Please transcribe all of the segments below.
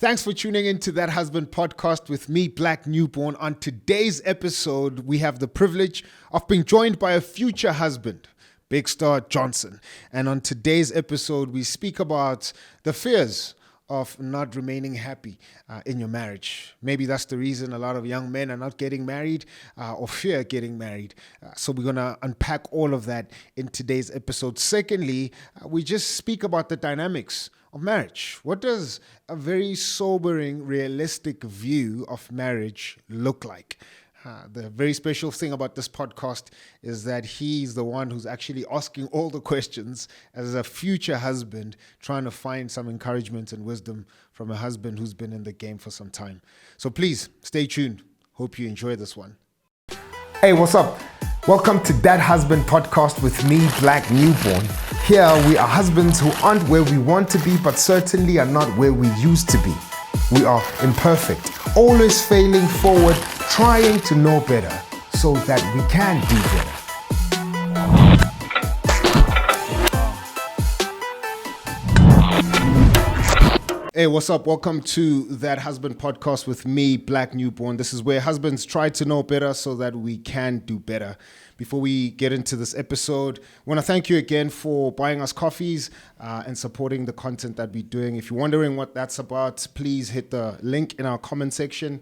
Thanks for tuning in to That Husband Podcast with me, Black Newborn. On today's episode, we have the privilege of being joined by a future husband, Bigstar Johnson. And on today's episode, we speak about the fears of not remaining happy in your marriage. Maybe that's the reason a lot of young men are not getting married or fear getting married. So we're going to unpack all of that in today's episode. Secondly, we just speak about the dynamics of marriage. What does a very sobering, realistic view of marriage look like? The very special thing about this podcast is that he's the one who's actually asking all the questions as a future husband, trying to find some encouragement and wisdom from a husband who's been in the game for some time. So please stay tuned. Hope you enjoy this one. Hey, what's up? Welcome to That Husband Podcast with me, Black Newborn. Here we are husbands who aren't where we want to be, but certainly are not where we used to be. We are imperfect, always failing forward, trying to know better so that we can do better. Hey, what's up? Welcome to That Husband Podcast with me, Black Newborn. This is where husbands try to know better so that we can do better. Before we get into this episode, I want to thank you again for buying us coffees and supporting the content that we're doing. If you're wondering what that's about, please hit the link in our comment section.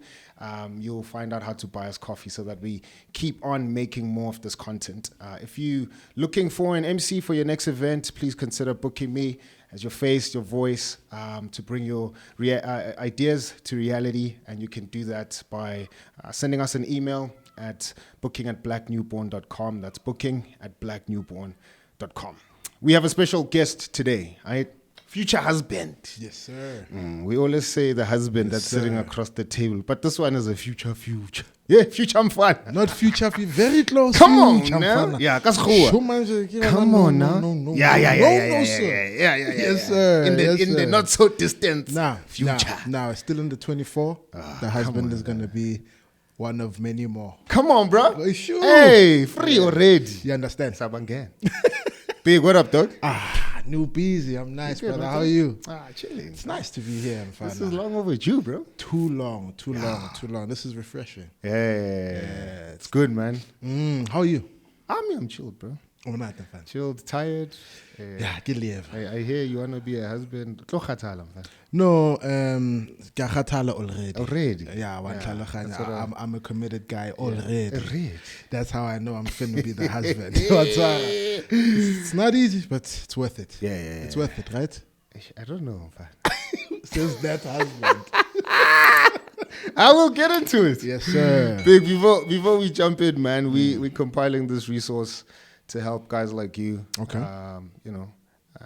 You'll find out how to buy us coffee so that we keep on making more of this content. If you're looking for an MC for your next event, please consider booking me as your face, your voice, to bring your ideas to reality. And you can do that by sending us an email at booking@blacknewborn.com. That's booking@blacknewborn.com. We have a special guest today, right? Future husband. Yes, sir. We always say the husband that's sitting across the table, but this one is a future. Yeah, future fun. Not future, very close. Come on now. Yeah, come on now. No, Yeah. Yes, sir. In the not so distant future. Now, still in the 24. The husband is going to be one of many more. Come on, bro. Sure. Hey, free already. You understand? Sabangen. Big, what up, dog? New busy. I'm nice, brother. Brother. How are you? Chilling. It's nice to be here. This is long overdue, bro. Too long. This is refreshing. Yeah. It's good, man. How are you? I'm chilled, bro. I'm not a fan. Chilled, tired. Good live. I hear you want to be a husband. No, already. Already? Yeah, I'm a committed guy already. That's how I know I'm finna be the husband. It's not easy, but it's worth it. Yeah. It's worth it, right? I don't know. Says that husband. I will get into it. Yes, sir. Big, before we jump in, man, we're compiling this resource to help guys like you. Okay.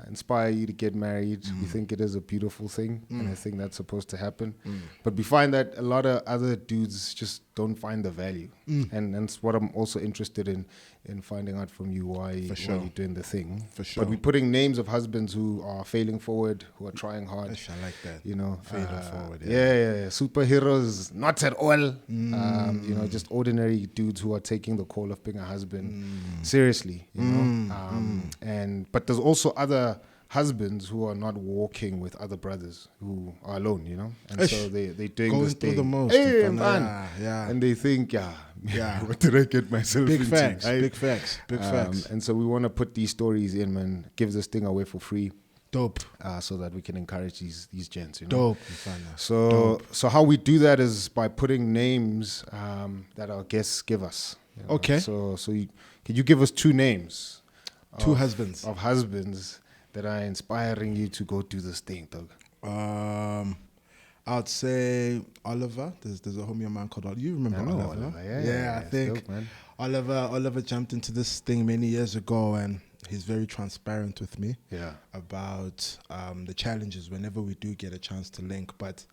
Inspire you to get married. We think it is a beautiful thing, and I think that's supposed to happen. But we find that a lot of other dudes just don't find the value, and that's what I'm also interested in finding out from you why you're doing the thing. For sure. But we're putting names of husbands who are failing forward, who are trying hard. I like that. Failing forward. Yeah. Superheroes, not at all. Just ordinary dudes who are taking the call of being a husband seriously. But there's also other husbands who are not walking with other brothers who are alone, and so they're doing Going this through thing. the most. Hey, yeah. And they think, what did I get myself into? Big facts. And so we want to put these stories in, man, give this thing away for free. Dope. So that we can encourage these gents, Dope. So how we do that is by putting names that our guests give us. Okay. So could you give us two names? Two husbands. Of husbands that are inspiring you to go do this thing, dog? I'd say Oliver. There's a homie of mine called Oliver. You remember Oliver? Yeah, I think dope, man. Oliver jumped into this thing many years ago, and he's very transparent with me about the challenges whenever we do get a chance to link, but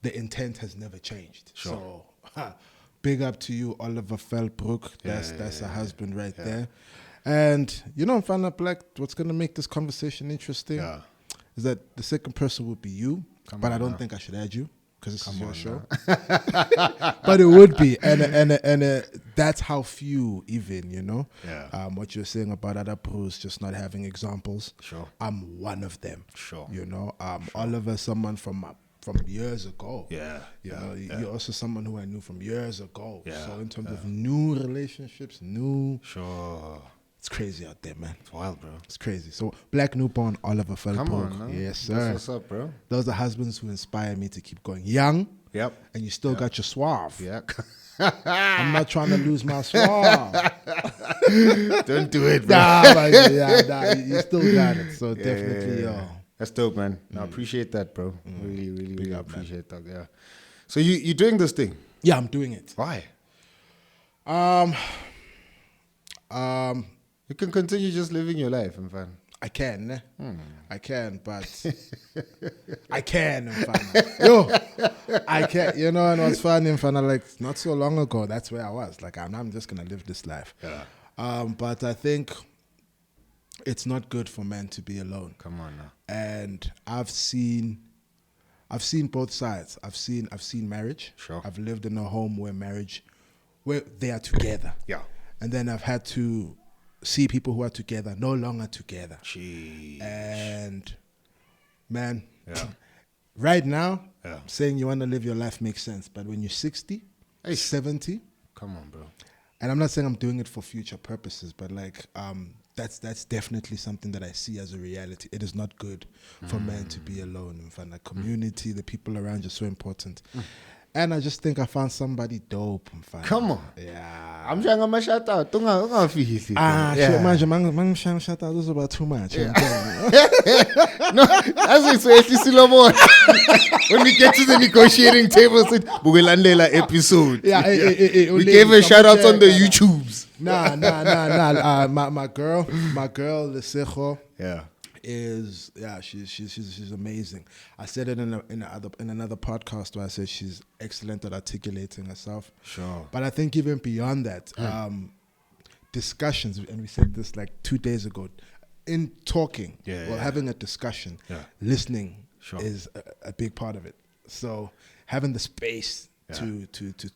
the intent has never changed. Sure. So big up to you, Oliver Feldbrook. That's a husband right there. And find out, Black, what's going to make this conversation interesting is that the second person would be you, but I don't think I should add you because this is your show. But it would be, and that's how few even, what you're saying about other pros just not having examples. Sure. I'm one of them. Sure. Oliver, someone from from years ago. Yeah. You know, you're also someone who I knew from years ago. Yeah. So in terms of new relationships, Sure. it's crazy out there, man. It's wild, bro. It's crazy. So Black Newborn, Oliver Come on, Felbrook. man. Yes, sir. That's what's up, bro. Those are husbands who inspire me to keep going. Young. Yep. And you still got your suave. Yeah. I'm not trying to lose my suave. Don't do it, bro. You still got it. So definitely, yo. That's dope, man. I appreciate that, bro. Really, really, really appreciate that. Yeah. So you're doing this thing? Yeah, I'm doing it. Why? You can continue just living your life, in fact. I can, I can, but I can, in fact. Yo, I can. You know, and what's funny, in fact, like not so long ago, that's where I was. Like, I'm just gonna live this life. Yeah. But I think it's not good for men to be alone. Come on now. And I've seen both sides. I've seen marriage. Sure. I've lived in a home where they are together. Yeah. And then I've had to see people who are together no longer together. Jeez. And man, Yeah. right now, Yeah. saying you want to live your life makes sense. But when you're 60, 70, Come on, bro. and I'm not saying I'm doing it for future purposes, but like that's definitely something that I see as a reality. It is not good for men to be alone. In fact, the community, the people around you are so important. And I just think I found somebody dope. In fact. Come on. Yeah. I'm trying to shout out. Shit, shit, man, shout out. This is about too much. No, that's it. When we get to the negotiating table, Bugelandela episode. We gave a shout out on the YouTubes. Nah. My girl, Lesejo. Yeah. She's amazing. I said it in another podcast where I said she's excellent at articulating herself. Sure. But I think even beyond that, discussions, and we said this like 2 days ago, in talking having a discussion, listening is a big part of it. So having the space to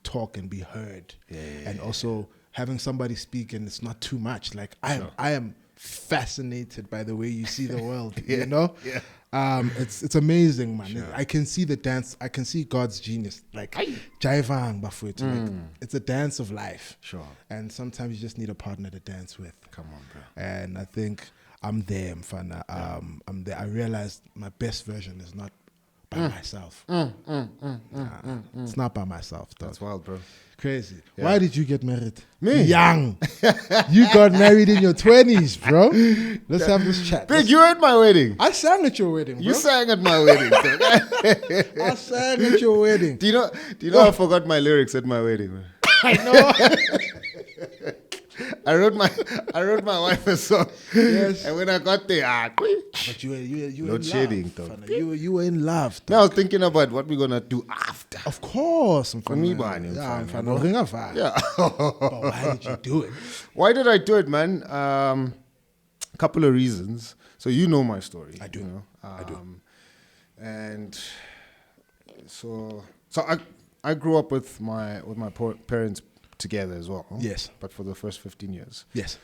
talk and be heard, and also having somebody speak and it's not too much. Like I am fascinated by the way you see the world. You know, it's amazing, man. Sure. I can see the dance. I can see God's genius. Like Jaivang Bafut. Like, it's a dance of life. Sure. And sometimes you just need a partner to dance with. Come on, bro. And I think I'm there, Mfana. I'm there. I realized my best version is not by myself. It's not by myself, though. That's wild, bro. Crazy. Yeah. Why did you get married? Me? Young. You got married in your 20s, bro. Let's have this chat. Big, you were at my wedding. I sang at your wedding, bro. You sang at my wedding. I sang at your wedding. Do you know I forgot my lyrics at my wedding, man? I know. I wrote my wife a song. Yes. And when I got there, But you were Load in shedding, love. dog. You were in love. now I was thinking about what we're gonna do after. Of course. For me, man. Yeah, Yeah. But why did you do it? Why did I do it, man? A couple of reasons. So you know my story. I do. You know? I do. And so I grew up with my parents together as well. Yes. But for the first 15 years. Yes.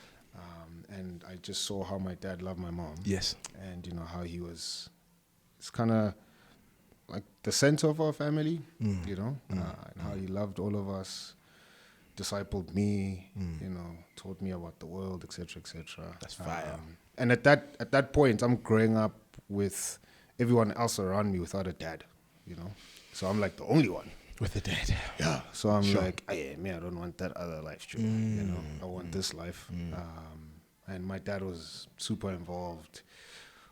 And I just saw how my dad loved my mom. Yes. And you know how it's kind of like the center of our family, you know, and how he loved all of us, discipled me, you know, taught me about the world, etc., etc. That's fire. And at that point, I'm growing up with everyone else around me without a dad, you know. So I'm like the only one with a dad. Yeah. So I'm like, hey, man, I don't want that other life, you know. I want this life. And my dad was super involved,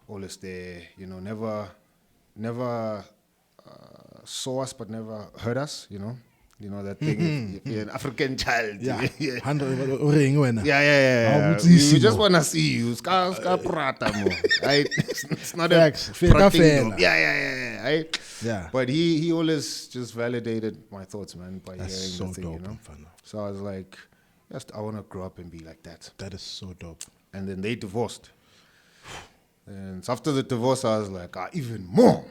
always there, you know, never saw us but never heard us, you know. You know that thing, if you're an African child. Yeah. Yeah. Yeah. We just want to see you. Ska prata mo. It's not a prating. Right? Yeah. But he always just validated my thoughts, man, by That's hearing so the thing, dope, you know. So I was like, yes, I want to grow up and be like that. That is so dope. And then they divorced. And so after the divorce, I was like, even more.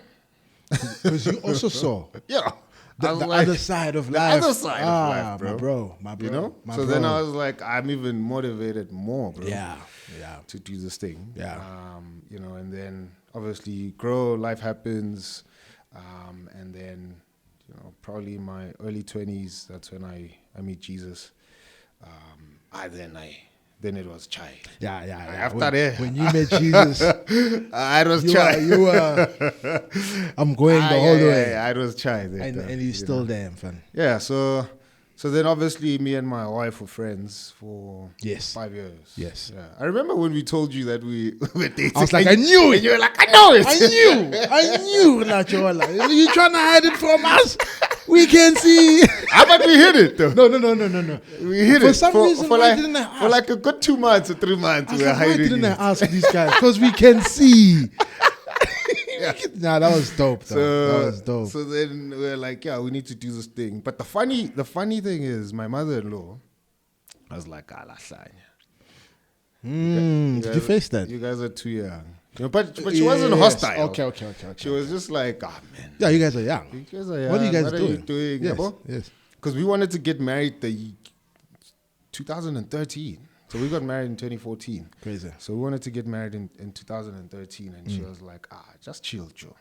Because you also saw Yeah. the like, other side of the life. other side of life, bro. My bro. You know? My So bro. then I was like, I'm even motivated more, bro. Yeah. To do this thing. Yeah. You know, and then obviously you grow, life happens. And then, probably in my early 20s, that's when I meet Jesus. Then it was chai. Yeah. After that, when you met Jesus, I was chai. I'm going the whole way. I was chai. And you're still there, fam. Yeah, so then obviously me and my wife were friends for 5 years. Yes. Yeah. I remember when we told you that we were dating. I was like, I knew it. And you were like, I know it. I knew, Nachola. You trying to hide it from us? We can see. But we hid it though. No. We hid for it. Some reason, for why didn't I ask? For like a good 2 months or 3 months, we were Why hiding didn't I it. ask these guys? Because we can see. Nah, that was dope though. That was dope. So then we were like, yeah, we need to do this thing. But the funny thing is, my mother-in-law, I was like, Did you face that? You guys are too young. But she wasn't hostile. Okay. She was just like, man. Yeah, you guys are young. You guys are young. What are you guys doing? Yes. Because we wanted to get married 2013. So we got married in 2014. Crazy. So we wanted to get married in 2013. And she was like, just chill, Joe.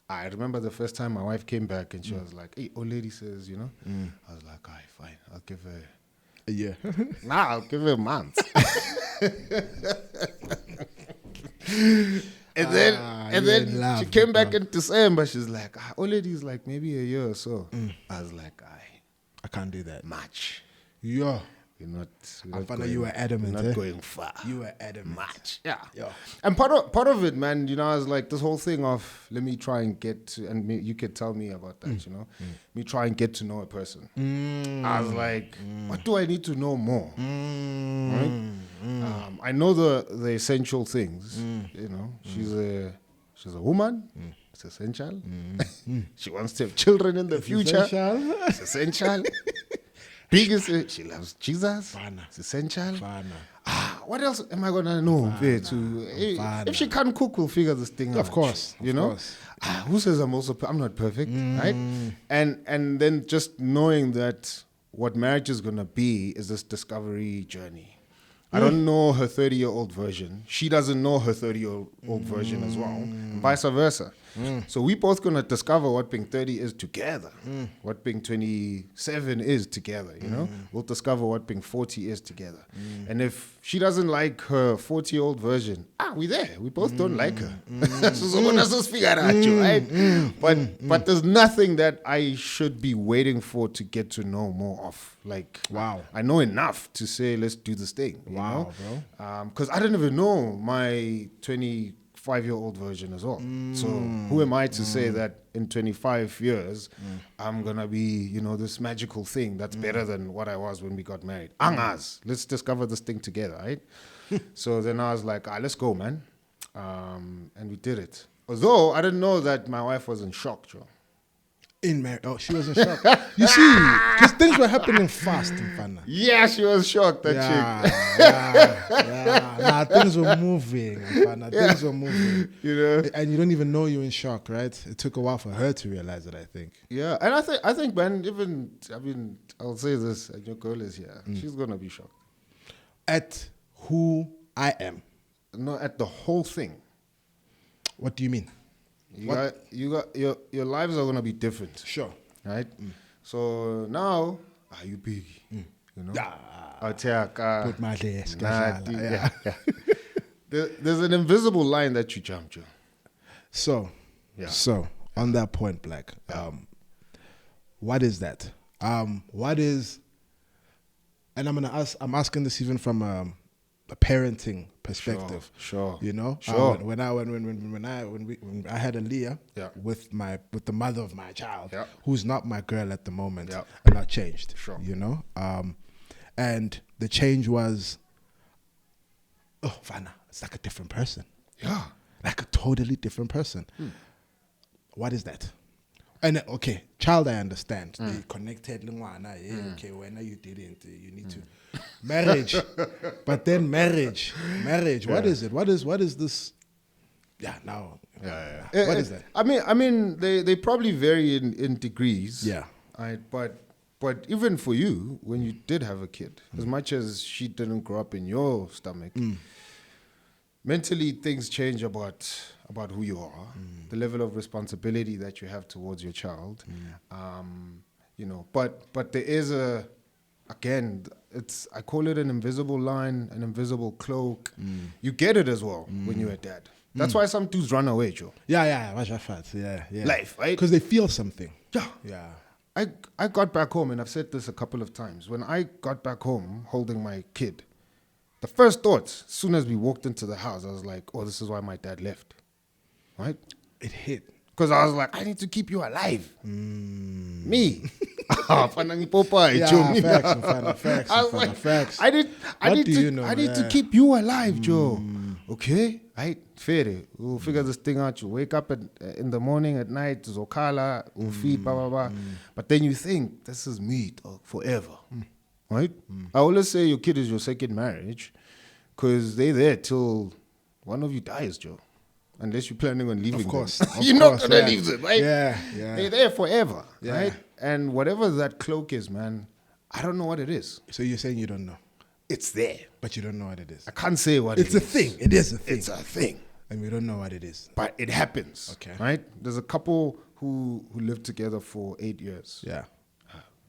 I remember the first time my wife came back and she was like, hey, old lady says, I was like, all right, fine. I'll give her a year. I'll give her a month. And then she came back in December. She's like, old lady's like maybe a year or so. I was like, I can't do that. Much. Yeah. We're not you were adamant. We're not going far. You were adamant. Much. Yeah. And part of it, man, I was like this whole thing of let me try and get to, and you could tell me about that, me try and get to know a person. I was like, what do I need to know more? Right? I know the essential things. She's a woman. It's essential. She wants to have children in the future. It's essential. Biggest, she loves Jesus. It's essential. What else am I gonna know? If she can't cook, we'll figure this thing out. Of course. Who says I'm not perfect, right? And then just knowing that what marriage is gonna be is this discovery journey. I don't know her 30-year-old version. She doesn't know her 30-year-old version as well, and vice versa. So we both gonna discover what being 30 is together, what being 27 is together. We'll discover what being 40 is together. And if she doesn't like her 40-year-old version, we there. We both don't like her. So let's just figure it out, right? But there's nothing that I should be waiting for to get to know more of. Like, wow, I know enough to say let's do this thing. Wow, bro. Because I didn't even know my 25-year-old version as well. So who am I to say that in 25 years I'm gonna be, this magical thing that's better than what I was when we got married? Angas, let's discover this thing together, right? So then I was like, let's go, man. And we did it. Although I didn't know that my wife was in shock, Joe. In marriage. Oh, she was in shock. You see, because things were happening fast in Fana. Yeah, she was shocked, that chick. Nah, things were moving, Fana. Things were moving. And you don't even know you're in shock, right? It took a while for her to realize it, I think. Yeah, and I think, man, I'll say this, and your girl is here. She's gonna be shocked. At who I am. No, at the whole thing. What do you mean? You got your lives are gonna be different. Sure. Right? So now, you big. Put my desk. Yeah. There's an invisible line that you jump, Joe. So on that point, Black, what is that? What is? And I'm asking this even from a parenting perspective. Sure. Sure. When I had Aaliyah with the mother of my child, who's not my girl at the moment, and I changed. Sure. And the change was, Fana, it's like a different person. Yeah. Like a totally different person. What is that? And okay, child, I understand. They connected. Okay, when you didn't, you need to marriage. But then marriage. What is it? What is this? Yeah, now. Yeah. What is that? I mean, they probably vary in degrees. Yeah. But even for you, when you did have a kid, as much as she didn't grow up in your stomach, mentally things change about about who you are, the level of responsibility that you have towards your child. You know, but there is I call it an invisible line, an invisible cloak. You get it as well when you're a dad. That's why some dudes run away, Joe. Yeah. Life, right? Because they feel something. Yeah. I got back home, and I've said this a couple of times. When I got back home holding my kid, the first thoughts, as soon as we walked into the house, I was like, oh, this is why my dad left. Right? It hit. Because I was like, I need to keep you alive. Me. Facts. I need to keep you alive, Joe. Okay? Right? Fair. We'll figure this thing out. You wake up in the morning, at night, Zokala, we'll feed, blah, blah, blah. But then you think, this is me, dog, forever. Right? I always say your kid is your second marriage because they're there till one of you dies, Joe. Unless you're planning on leaving them. Of course. You're not going to leave them, right? Yeah. They're there forever, right? And whatever that cloak is, man, I don't know what it is. So you're saying you don't know? It's there. But you don't know what it is? I can't say what it is. It's a thing. It is a thing. It's a thing. And we don't know what it is. But it happens, okay, right? There's a couple who lived together for 8 years. Yeah.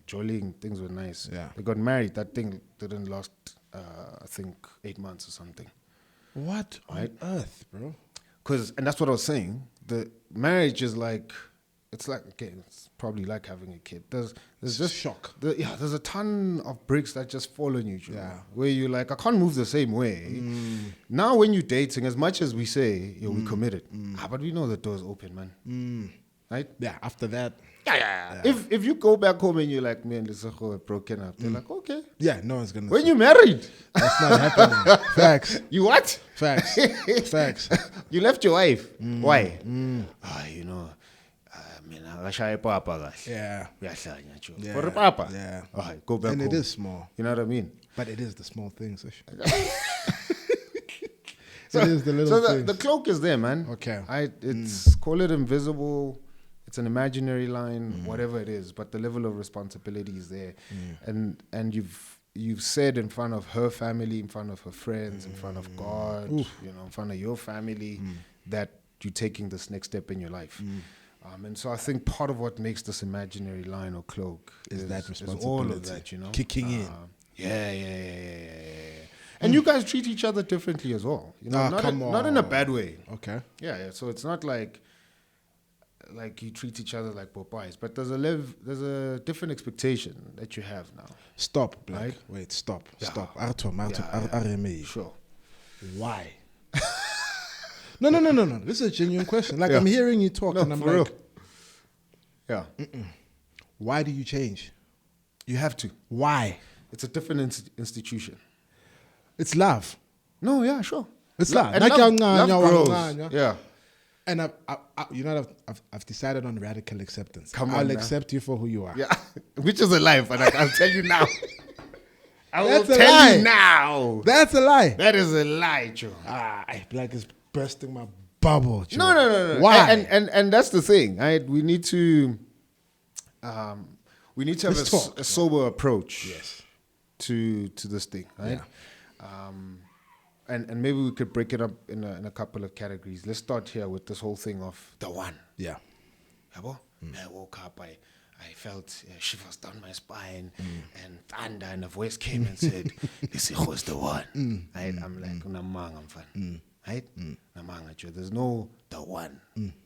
Jollying, things were nice. Yeah. They got married. That thing didn't last, I think, 8 months or something. What on earth, bro? And that's what I was saying. The marriage is like, it's like, okay, it's probably like having a kid. There's just shock. There's a ton of bricks that just fall on you, Joe, yeah. Where you're like, I can't move the same way. Now when you're dating, as much as we say, we committed, but we know the door's open, man. Right? Yeah, after that. Yeah. If you go back home and you're like, man, this is broken up, they're like, okay. Yeah, no one's going to. When you married. That's not happening. Facts. You what? Facts. You left your wife. Why? You know, yeah. For Papa. Yeah. Go back and home. It is small. You know what I mean? But it is the small things. It is the little things. The cloak is there, man. Okay. It's call it invisible. It's an imaginary line, whatever it is. But the level of responsibility is there, and you've said in front of her family, in front of her friends, in front of God, in front of your family, that you're taking this next step in your life. And so I think part of what makes this imaginary line or cloak is that responsibility, is all of that, kicking in. Yeah. And you guys treat each other differently as well. Not in a bad way. Okay. Yeah. So it's not like you treat each other like Popeyes, but there's a different expectation that you have now. Stop, Black. Right? Wait, stop. Sure. Why? No. This is a genuine question. Like I'm hearing you talk, and I'm like, real. Yeah. Why do you change? You have to. Why? It's a different institution. It's love. No, yeah, sure. It's love. Love grows. Yeah. And I've decided on radical acceptance. I'll accept you for who you are. Yeah, which is a lie, but I'll tell you now. I will tell you now. That's a lie. That is a lie, Joe. Black is bursting my bubble, Joe. No. Why? And that's the thing. Right? We need to have a sober approach. Yes. To this thing, right? Yeah. And maybe we could break it up in a couple of categories. Let's start here with this whole thing of the one. Yeah. I woke up, I felt shivers down my spine and thunder, and a voice came and said, "This is the one." Right? I'm like, "Namanga, fan." Right? Namanga, Joe. There's no the one.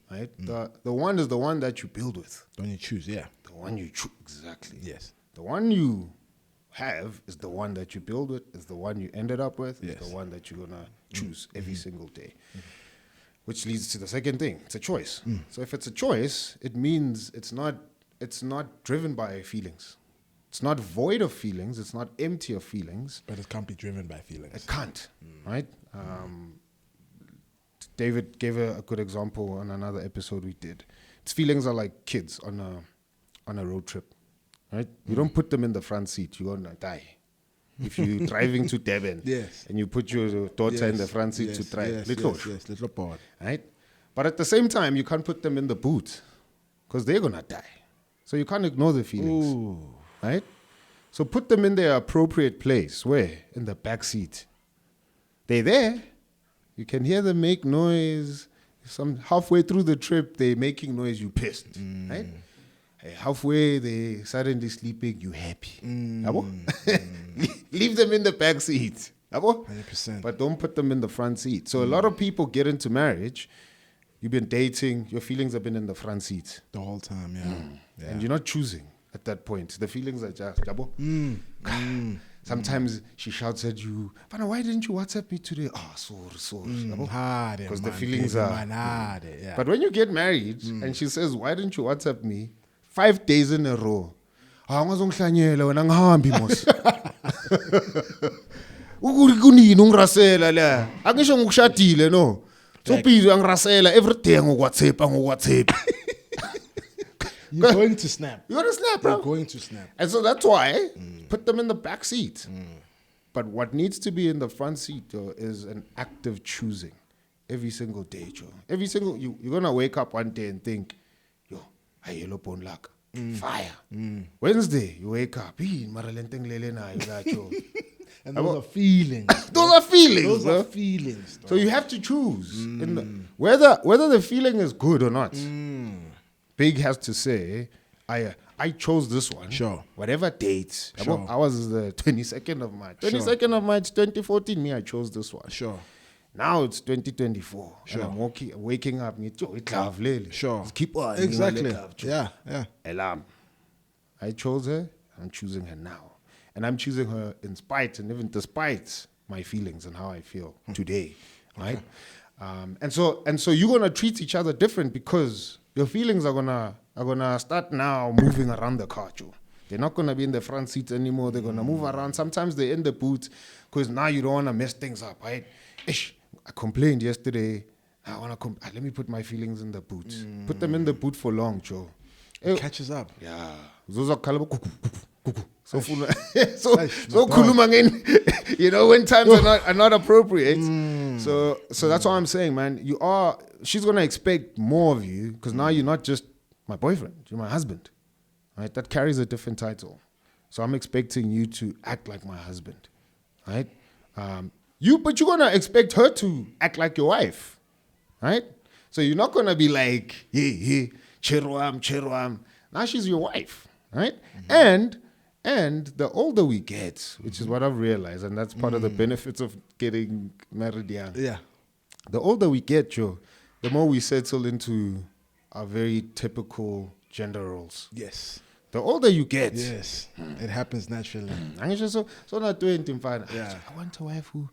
Right? The one is the one that you build with. The one you choose, yeah. The one you choose, exactly. Yes. The one you have is the one that you build with, is the one you ended up with, yes. is the one that you're going to choose every single day. Which leads to the second thing. It's a choice. So if it's a choice, it means it's not driven by feelings. It's not void of feelings. It's not empty of feelings. But it can't be driven by feelings. It can't, right? David gave a good example on another episode we did. Its feelings are like kids on a road trip. Right? You don't put them in the front seat. You're going to die. If you're driving to Durban and you put your daughter in the front seat to drive. Little boy. Right? But at the same time, you can't put them in the boot because they're going to die. So you can't ignore the feelings. Ooh. Right? So put them in their appropriate place. Where? In the back seat. They're there. You can hear them make noise. some halfway through the trip, they're making noise, you pissed, right? Hey, halfway, they suddenly sleeping, you happy. Leave them in the back seat. 100%. But don't put them in the front seat. So a lot of people get into marriage, you've been dating, your feelings have been in the front seat. The whole time, yeah. And you're not choosing at that point. The feelings are just, sometimes she shouts at you, Fana, why didn't you WhatsApp me today? Oh, sorry. Because the feelings are. But when you get married and she says, why didn't you WhatsApp me 5 days in a row? Kunini ungrasela la. Angisho ngikushadile no. So busy angrasela everyday ngoWhatsApp. You're going to snap. You're gonna snap, bro. You're going to snap. And so that's why put them in the back seat. But what needs to be in the front seat, Joe, is an active choosing every single day, Joe. You're gonna wake up one day and think, yo, I yellow bone luck. Fire. Wednesday, you wake up. And those are feelings. Those are feelings. Those bro. are feelings. So you have to choose whether the feeling is good or not. Big has to say, I chose this one. Sure. Whatever date. Sure. I was the 22nd of March. 22nd of March, 2014. Me, I chose this one. Sure. Now it's 2024. Sure. And I'm waking up. Sure. Let's keep on. Exactly. Yeah. Alarm. I chose her. I'm choosing her now. And I'm choosing her in spite and even despite my feelings and how I feel today, right? And so you're gonna treat each other different because your feelings are gonna start now moving around the car, Joe. They're not gonna be in the front seat anymore. They're gonna move around. Sometimes they're in the boot because now you don't wanna mess things up, right? I complained yesterday. Let me put my feelings in the boot. Put them in the boot for long, Joe. It catches up. Yeah. Those are so kuluma again, you know, when times are not appropriate. So that's what I'm saying, man. She's gonna expect more of you because now you're not just my boyfriend, you're my husband, right? That carries a different title. So I'm expecting you to act like my husband, right? But you're gonna expect her to act like your wife, right? So you're not gonna be like, hey, cheruam. Now she's your wife, right? And the older we get, which is what I've realized, and that's part of the benefits of getting married young. Yeah. The older we get, Joe, the more we settle into our very typical gender roles. Yes. The older you get. Yes. It happens naturally. So not doing anything fine. Yeah. I want a wife who,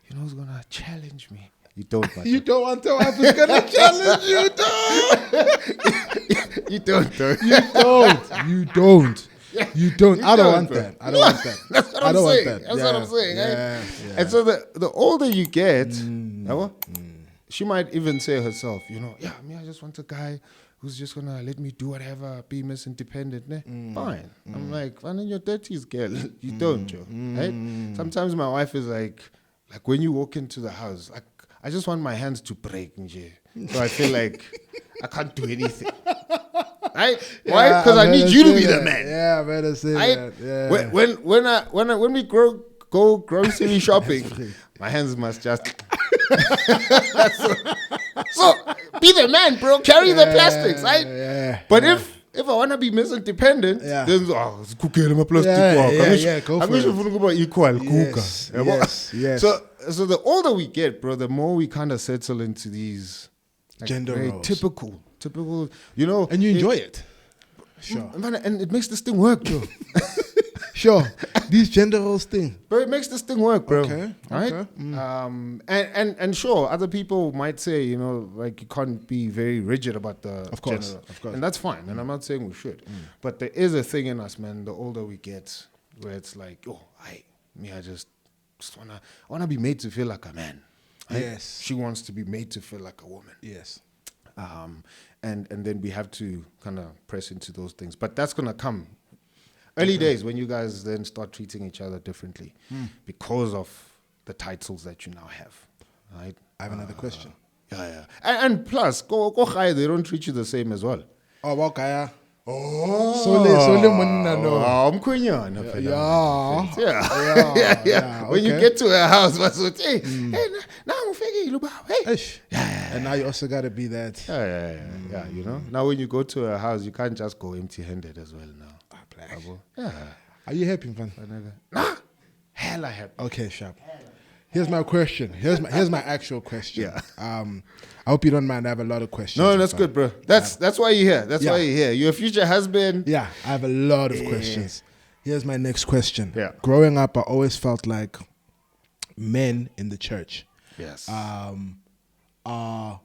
is going to challenge me. You don't want You don't want a wife who's going to challenge you, You don't. You don't. You don't. I don't want bro. that. I don't want that. That's what I I'm don't saying. want that. That's what I'm saying. Yeah. Right? Yeah. And so the older you get, she might even say herself, I just want a guy who's just going to let me do whatever, be Miss Independent. Fine. I'm like, in your 30s, girl. You don't, Joe. Right? Sometimes my wife is like when you walk into the house, like, I just want my hands to break, nje. So I feel like I can't do anything. Right? Why? Because I need you to be the man. Yeah, I better say that. Yeah. When we go grocery shopping, my hands must just. so be the man, bro. Carry the plastics, right? Yeah. But if I want to be Miss Independent, then it's cooking my plastic. Go for it. Equal. Yes. So the older we get, bro, the more we kind of settle into these gender very roles. typical, and you enjoy it. Sure. Man, and it makes this thing work, bro. Sure. These gender roles thing. But it makes this thing work, bro. Okay. Right? And sure, other people might say, you can't be very rigid about the Of course. gender. And that's fine. And I'm not saying we should. But there is a thing in us, man, the older we get, where it's like, I just wanna be made to feel like a man. Right? Yes. She wants to be made to feel like a woman. Yes. And then we have to kind of press into those things. But that's going to come early days when you guys then start treating each other differently because of the titles that you now have. Right? I have another question. Yeah. And plus, go high, they don't treat you the same as well. Oh, okay. Oh. Sole monna no. Yeah. When you get to a house, hey, now I'm Hey. And now you also got to be that. Yeah, you know. Now when you go to a house, you can't just go empty-handed as well now. Black. Yeah. Are you happy, man? Nah. Hella happy. Okay, sharp. Here's my question. Here's my actual question. Yeah. I hope you don't mind. I have a lot of questions. No, that's good, bro. That's why you're here. That's why you're here. You're a future husband. Yeah, I have a lot of questions. Here's my next question. Yeah. Growing up, I always felt like men in the church, are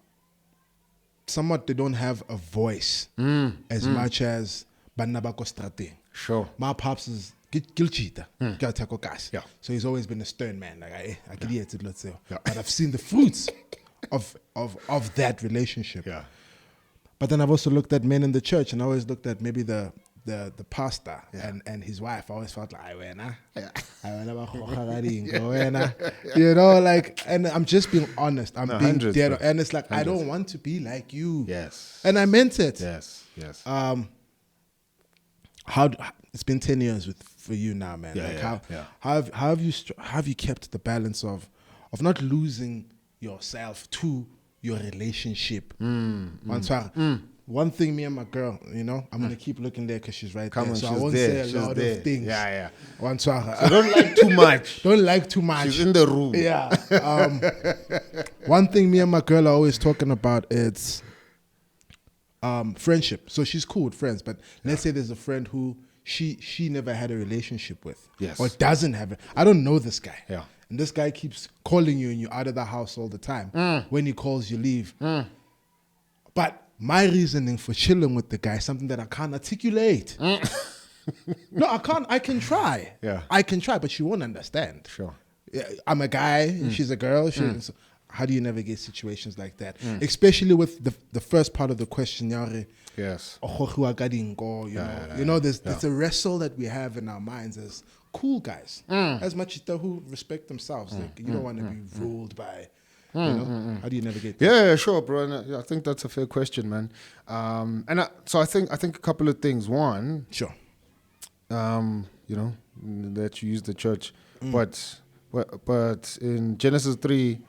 somewhat, they don't have a voice as much as Banabako Strate. Sure. My pops is Gilchita. Yeah. So he's always been a stern man. Like I could hear it, let's say. But I've seen the fruits of that relationship. Yeah. But then I've also looked at men in the church, and I always looked at maybe the pastor and his wife. I always felt like, you know, like, and I'm just being honest. I'm being dead, and it's like, I don't want to be like you. Yes. And I meant it. Yes. It's been 10 years for you now, man. How have you kept the balance of not losing yourself to your relationship? One thing, me and my girl, you know, I'm gonna keep looking there because she's right there. So I won't say a lot of things. Yeah. So don't like too much. Don't like too much. She's in the room. Yeah. One thing me and my girl are always talking about is friendship. So she's cool with friends, but let's say there's a friend who she never had a relationship with. Yes. Or doesn't have it. I don't know this guy. Yeah. And this guy keeps calling you and you're out of the house all the time. When he calls, you leave. But my reasoning for chilling with the guy is something that I can't articulate. No, I can't. I can try. Yeah. I can try, but she won't understand. Sure. I'm a guy. She's a girl. So how do you navigate situations like that? Especially with the first part of the question, Yari. Yes. You know, there's a wrestle that we have in our minds as cool guys. As much as who respect themselves. Like, you don't want to be ruled by, you know, how do you navigate that? Yeah, sure, bro. And, I think that's a fair question, man. So I think a couple of things. One, sure. You know, that you use the church. But in Genesis 3,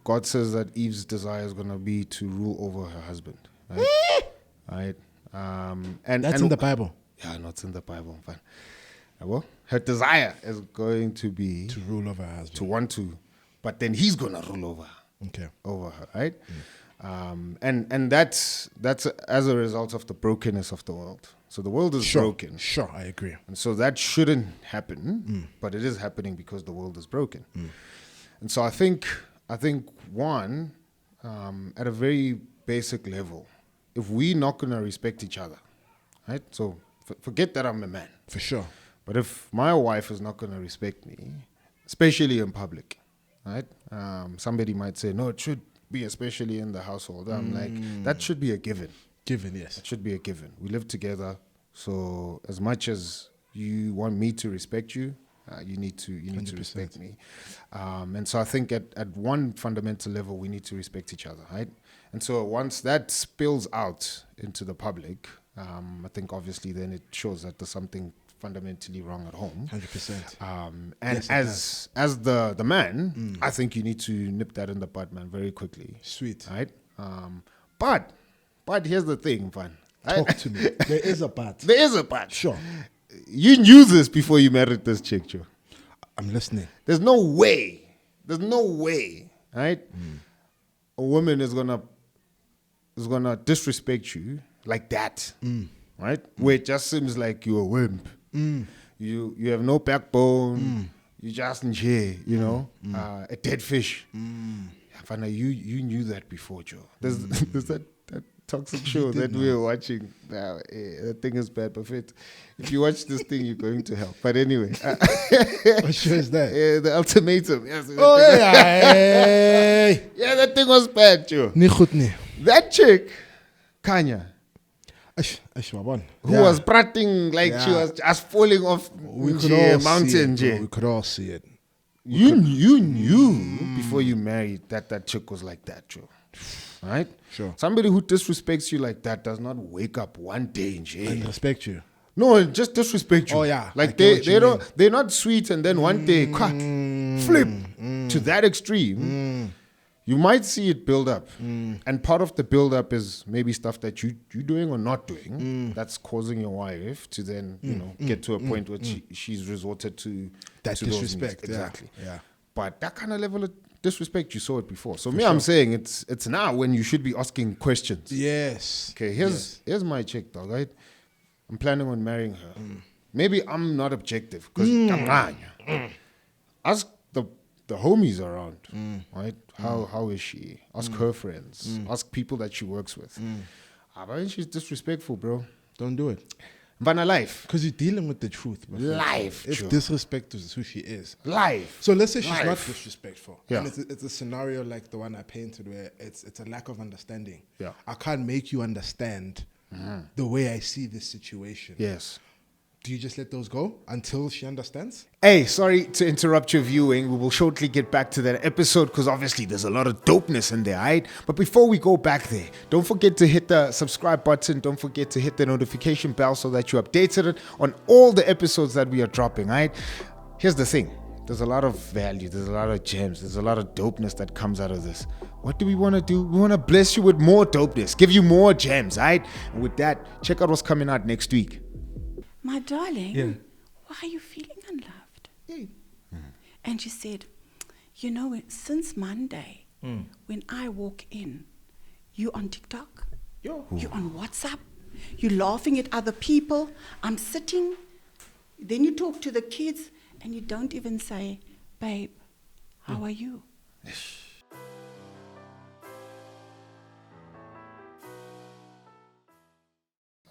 God says that Eve's desire is going to be to rule over her husband. Right? And that's in the Bible. Yeah, no, it's in the Bible. Fine. Well, her desire is going to be to rule over her husband. To want to, but then he's going to rule over her. Okay. Over her, right? And that's as a result of the brokenness of the world. So the world is broken. Sure, I agree. And so that shouldn't happen, but it is happening because the world is broken. And so I think one, at a very basic level, if we're not going to respect each other, right? So forget that I'm a man. For sure. But if my wife is not going to respect me, especially in public, right? Somebody might say, no, it should be especially in the household. I'm like, that should be a given. Given, yes. It should be a given. We live together. So as much as you want me to respect you, you need to respect me. And so I think at one fundamental level, we need to respect each other, right? And so once that spills out into the public, I think obviously then it shows that there's something fundamentally wrong at home. 100%. And yes, as the man, I think you need to nip that in the bud, man, very quickly. Sweet. Right? But here's the thing, Van. Talk to me. There is a but. There is a but. Sure. You knew this before you married this chick, Joe. I'm listening. There's no way, right? A woman is gonna disrespect you like that, right? Where it just seems like you're a wimp. You have no backbone. You just nje, you know, a dead fish. Fana, you knew that before, Joe. There's that toxic show that we were watching. That thing is bad, but if you watch this thing, you're going to hell. But anyway. What show is that? The Ultimatum. Yes, yeah. Yeah, that thing was bad, Joe. That chick, Kanya, who was prating like she was just falling off a mountain. We could all see it. You knew before you married that chick was like that, Joe. Right? Sure. Somebody who disrespects you like that does not wake up one day and respect you. No, just disrespect you. Oh yeah. Like they're not sweet and then one day flip to that extreme. you might see it build up. And part of the build up is maybe stuff that you're doing or not doing that's causing your wife to then, get to a point where she's resorted to that to those disrespect. needs. Exactly. Yeah. But that kind of level of disrespect, you saw it before. So I'm saying it's now when you should be asking questions. Yes. Okay, here's my chick, dog, right? I'm planning on marrying her. Maybe I'm not objective because ask the homies around, right? How is she? Ask her friends. Ask people that she works with. But she's disrespectful, bro. Don't do it. Vanna life. Because you're dealing with the truth. Bro. Life. It's disrespect is who she is. Life. So let's say she's not disrespectful. Yeah. And it's a scenario like the one I painted where it's a lack of understanding. Yeah. I can't make you understand the way I see this situation. Yes. Do you just let those go until she understands? Hey, sorry to interrupt your viewing. We will shortly get back to that episode because obviously there's a lot of dopeness in there, right? But before we go back there, don't forget to hit the subscribe button. Don't forget to hit the notification bell so that you're updated on all the episodes that we are dropping, right? Here's the thing. There's a lot of value. There's a lot of gems. There's a lot of dopeness that comes out of this. What do we want to do? We want to bless you with more dopeness, give you more gems, right? And with that, check out what's coming out next week. My darling, Yeah. why are you feeling unloved? Hey. And she said, since Monday, when I walk in, you on TikTok, you on WhatsApp, you laughing at other people, I'm sitting, then you talk to the kids, and you don't even say, babe, how are you?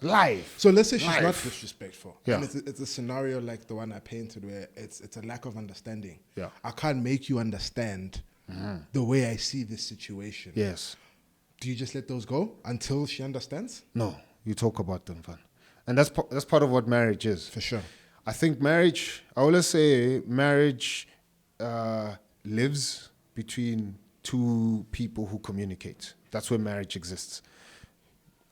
Life. So let's say she's not disrespectful. Yeah. And it's a scenario like the one I painted where it's a lack of understanding. Yeah. I can't make you understand the way I see this situation. Yes. Do you just let those go until she understands? No, you talk about them, fun. And that's part of what marriage is. For sure. I think marriage, I always say marriage lives between two people who communicate. That's where marriage exists.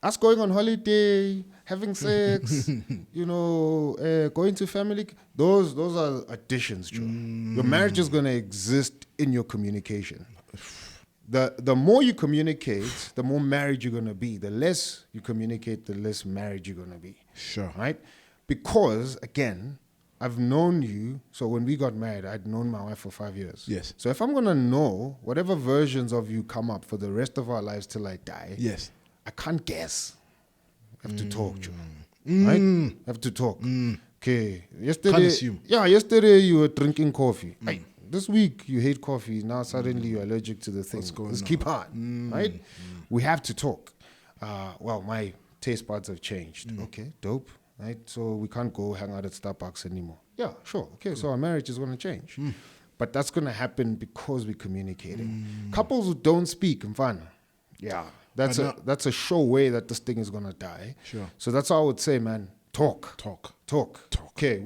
Us going on holiday, having sex, going to family, those are additions, Joe. Your marriage is going to exist in your communication. The more you communicate, the more married you're going to be. The less you communicate, the less married you're going to be. Sure. Right? Because, again, I've known you. So when we got married, I'd known my wife for 5 years. Yes. So if I'm going to know whatever versions of you come up for the rest of our lives till I die, Yes. I can't guess. I have to talk, Joe. Right? I have to talk. Okay. Yesterday, Can't assume. Yesterday you were drinking coffee. Hey, this week you hate coffee. Now suddenly you're allergic to the thing. Let's keep on. Right? We have to talk. My taste buds have changed. Okay, dope. Right? So we can't go hang out at Starbucks anymore. Yeah, sure. Okay, so our marriage is going to change. But that's going to happen because we're communicating. Couples who don't speak, mfana. Yeah. That's a sure way that this thing is gonna die. Sure. So that's all I would say, man. Talk. Okay,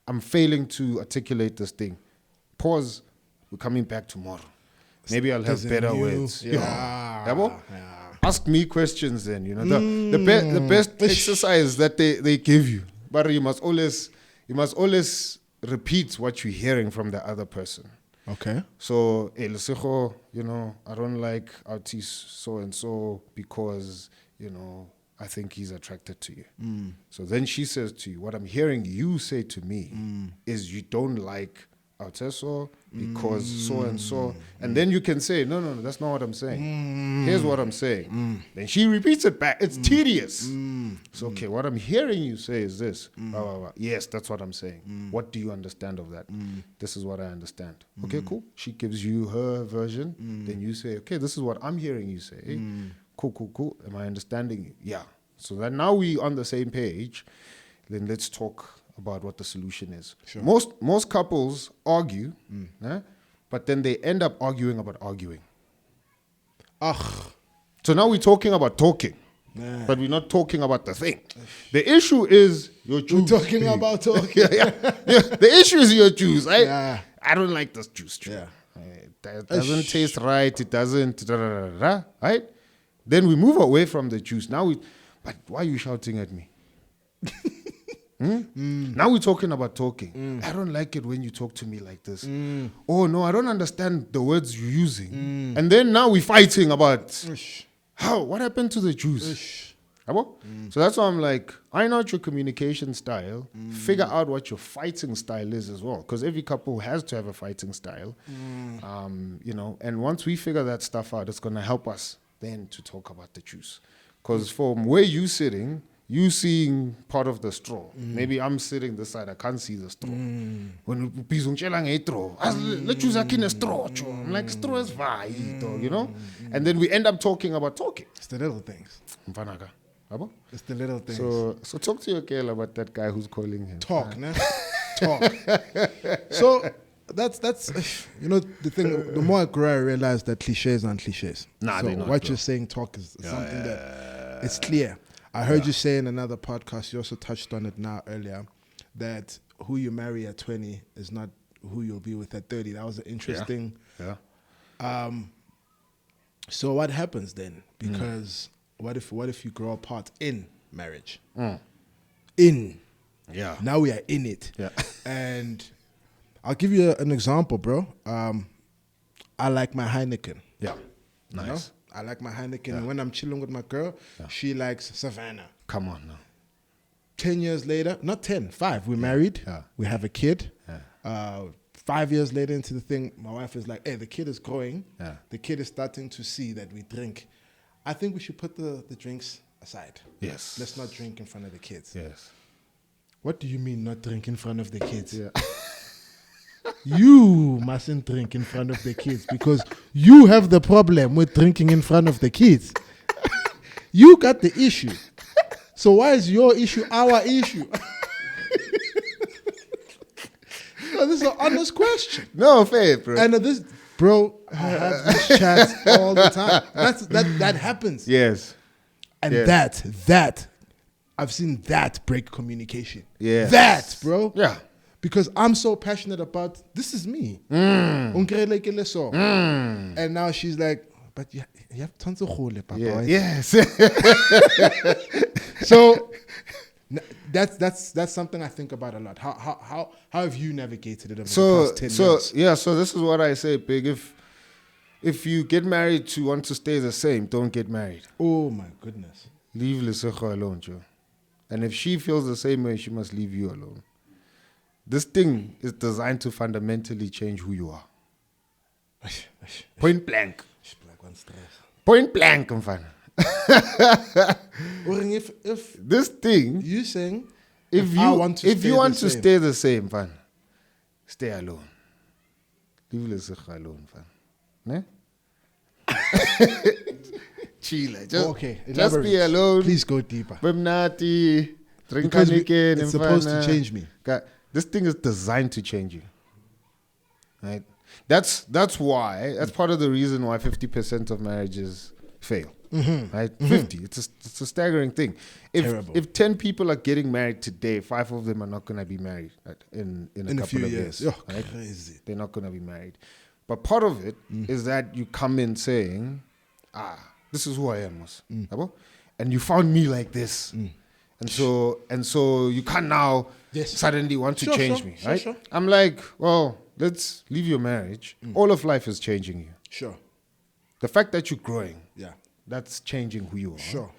I'm failing to articulate this thing. Pause. We're coming back tomorrow. Maybe I'll have better words. Yeah. Ask me questions then. The best exercise that they give you, but you must always repeat what you're hearing from the other person. Okay. So, Lesego, I don't like artist so and so because, I think he's attracted to you. So then she says to you, what I'm hearing you say to me is you don't like Arteso because so and so. And then you can say, no, that's not what I'm saying. Here's what I'm saying. Then she repeats it back. It's tedious. So, okay, what I'm hearing you say is this. Blah, blah, blah. Yes, that's what I'm saying. What do you understand of that? This is what I understand. Okay, cool. She gives you her version. Then you say, okay, this is what I'm hearing you say. Cool. Am I understanding you? Yeah. So that now we on the same page. Then let's talk about what the solution is. Sure. Most couples argue, but then they end up arguing about arguing. So now we're talking about talking, but we're not talking about the thing. The issue is your juice. We're talking about talking. yeah. The issue is your juice. Yeah. I don't like this juice. Yeah. It doesn't taste right. It doesn't. Right? Then we move away from the juice. But why are you shouting at me? Now we're talking about talking. I don't like it when you talk to me like this. Oh no, I don't understand the words you're using. And then now we're fighting about what happened to the Jews. So that's why I'm like, iron out your communication style, figure out what your fighting style is as well, because every couple has to have a fighting style, and once we figure that stuff out, it's going to help us then to talk about the juice. Because from where you sitting, you seeing part of the straw. Maybe I'm sitting this side, I can't see the straw. When let's use a straw. I'm like, straw is fine, and then we end up talking about talking. It's the little things. It's the little things. So talk to your girl about that guy who's calling him. Talk. So that's the thing. The more I grow, I realize that cliches aren't cliches. Nah, so they're not, what bro. you're saying, talk is something that it's clear. I heard you say in another podcast. You also touched on it now earlier that who you marry at 20 is not who you'll be with at 30. That was an interesting. Yeah. So what happens then? Because what if you grow apart in marriage? Yeah. Now we are in it. Yeah. And I'll give you an example, bro. I like my Heineken. Yeah. Nice. You know? I like my Heineken. And when I'm chilling with my girl, she likes Savannah. Come on now. 10 years later, not 10, 5, we're married. Yeah. We have a kid. Yeah. 5 years later into the thing, my wife is like, hey, the kid is growing. Yeah. The kid is starting to see that we drink. I think we should put the drinks aside. Yes. Let's not drink in front of the kids. Yes. What do you mean not drink in front of the kids? Yeah. You mustn't drink in front of the kids because you have the problem with drinking in front of the kids. You got the issue. So why is your issue our issue? No, this is an honest question. No, fair, bro. And I have these chats all the time. That happens. Yes. And Yes. that, I've seen that break communication. Yes. That, bro. Yeah. Because I'm so passionate about, this is me. And now she's like, but you have tons of hole, Papa. Yeah. Yes. So that's something I think about a lot. How have you navigated it over the past 10 years? Yeah, so this is what I say, Big. If you get married to want to stay the same, don't get married. Oh my goodness. Leave Lesotho alone, Joe. And if she feels the same way, she must leave you alone. This thing is designed to fundamentally change who you are. Point blank. Point blank, mfana. If This thing, you saying, if you want to stay the same, fun, stay alone. Leave Lesotho alone, fun. Ne? Chile. Just be alone. Please go deeper. Bemnati. Drink Because Heineken, it's supposed to change me. This thing is designed to change you. Right? That's why. That's part of the reason why 50% of marriages fail. Right? 50. It's a staggering thing. If 10 people are getting married today, 5 of them are not going to be married in a couple of years. Right? Crazy. They're not going to be married. But part of it is that you come in saying, this is who I am. And you found me like this. And so you can't now suddenly want to change me, right? Sure. I'm like, well, let's leave your marriage. All of life is changing you. Sure. The fact that you're growing, Yeah. that's changing who you are. Sure.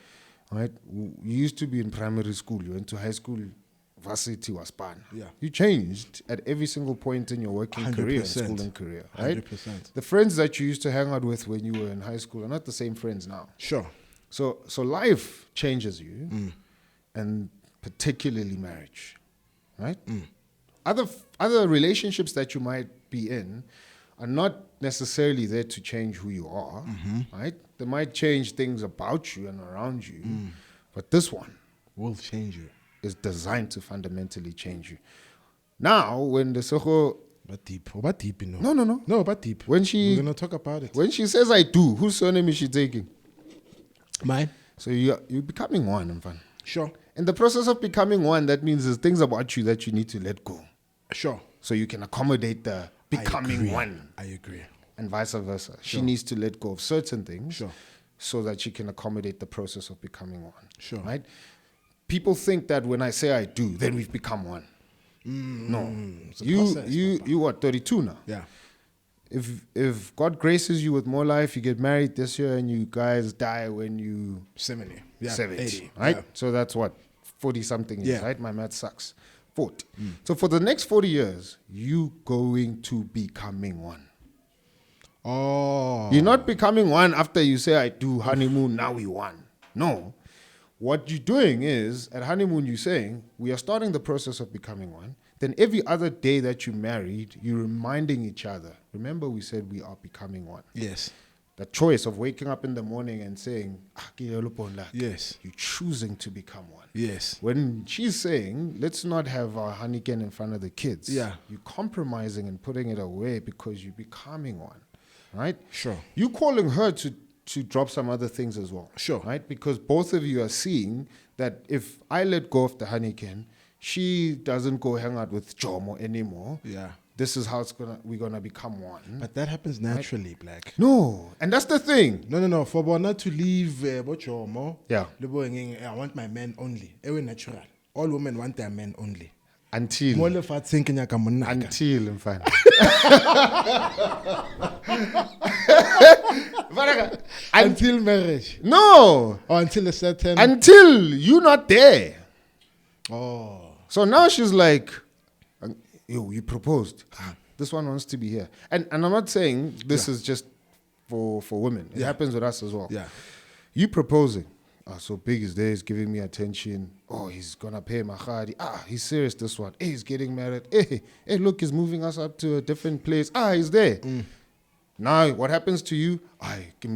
Right? You used to be in primary school. You went to high school, varsity was span. Yeah. You changed at every single point in your working career, 100%. school and career. Right? 100%. The friends that you used to hang out with when you were in high school are not the same friends now. Sure. So life changes you, and particularly marriage, right? Other relationships that you might be in are not necessarily there to change who you are, right? They might change things about you and around you, but this one Will change you. is designed to fundamentally change you. Now, when the Soho, But deep. But deep, you know. no, No, but deep. when We're she going to talk about it. when she says I do, whose surname is she taking? Mine? So you're becoming one, Mfana. Sure. In the process of becoming one, that means there's things about you that you need to let go, Sure. so you can accommodate the becoming one, I agree. and vice versa. She Sure. needs to let go of certain things, Sure. so that she can accommodate the process of becoming one. Sure. Right? people think that when I say I do, then we've become one. No. It's a process, You what, 32 now? Yeah. If God graces you with more life, you get married this year and you guys die when you 70. Yeah. 70, 80. right? Yeah. So that's what, 40 something years, Yeah. right? My math sucks. 40. So for the next 40 years, you going to becoming one. Oh. You're not becoming one after you say I do honeymoon, now we one. No. What you're doing is, at honeymoon, you're saying, we are starting the process of becoming one. Then every other day that you married, you're reminding each other. Remember we said we are becoming one. Yes. The choice of waking up in the morning and saying, Yes. you're choosing to become one. Yes. When she's saying, let's not have our honeycomb in front of the kids, Yeah. you're compromising and putting it away because you're becoming one, right? Sure. You calling her to drop some other things as well. Sure. Right? Because both of you are seeing that if I let go of the honeycomb, she doesn't go hang out with Jomo anymore. Yeah. This is how we're gonna become one. But that happens naturally, Black. No, and that's the thing. No. For Bona to leave Bochomo, Yeah. I want my men only. Ewe natural. All women want their men only. Until Mole fat thinking mfana. until marriage. No, Or until a certain until you're not there. Oh. So now she's like, yo, you proposed. This one wants to be here. And I'm not saying this is just for women. It happens with us as well. Yeah. You proposing. So Big is there, he's giving me attention. Oh, he's gonna pay my khadi. He's serious this one. Hey, he's getting married. Hey, look, he's moving us up to a different place. He's there. Now, what happens to you? I did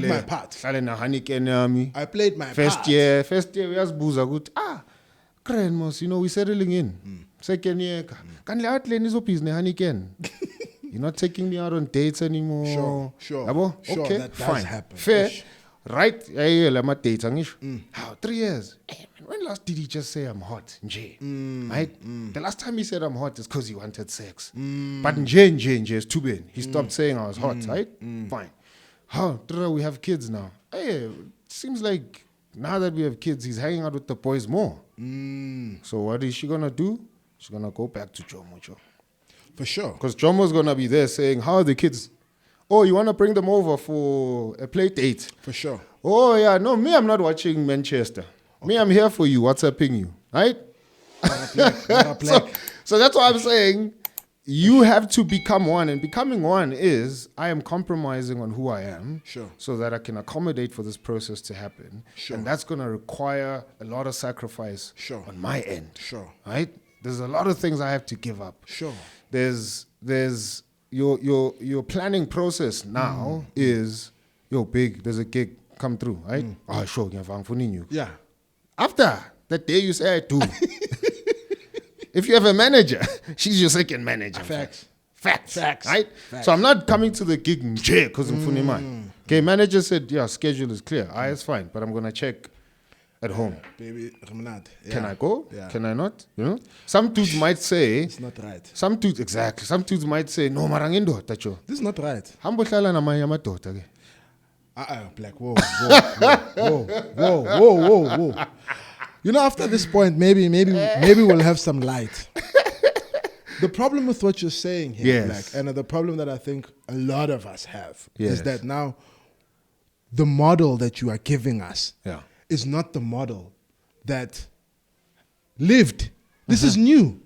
my part. I played my First part. year, we asked Buza, good. Grandmas, we're settling in. Second year, can you out lane is honeycomb? You're not taking me out on dates anymore. Sure. Yabo? Sure, Okay, that does fine. happen. Fair. Ish. Right? Yeah, let my dates. How? 3 years. Hey, man, when last did he just say I'm hot? Nje. Right? The last time he said I'm hot is because he wanted sex. But Nje is too bad. He stopped saying I was hot, right? Fine. How? We have kids now. Hey, seems like now that we have kids, he's hanging out with the boys more. So what is she gonna do? She's gonna go back to Jomo. For sure. Because Jomo's gonna be there saying, how are the kids? Oh, you wanna bring them over for a play date? For sure. Oh yeah, no, me, I'm not watching Manchester. Me, I'm here for you, WhatsApping you, right? So that's what I'm saying. You have to become one, and becoming one is I am compromising on who I am, Sure. so that I can accommodate for this process to happen. Sure. And that's going to require a lot of sacrifice Sure. on my end. Sure. Right? There's a lot of things I have to give up. Sure. There's your planning process now is Big. There's a gig come through, right? Sure, you. Yeah. After that day you say I do. If you have a manager, she's your second manager. Facts. Right? Facts. So I'm not coming to the gig because I'm funny man. Okay, manager said, yeah, schedule is clear. It's fine, but I'm going to check at home. Baby, Ramnad. Can I go? Yeah. Can I not? Some dudes might say, It's not right. some dudes might say, no, marangindo, tacho. This is not right. Hambo hlala namanye amadoda ke. Black. Whoa. After this point, maybe we'll have some light. The problem with what you're saying here, Yes. Black, and the problem that I think a lot of us have Yes. is that now the model that you are giving us is not the model that lived. This is new.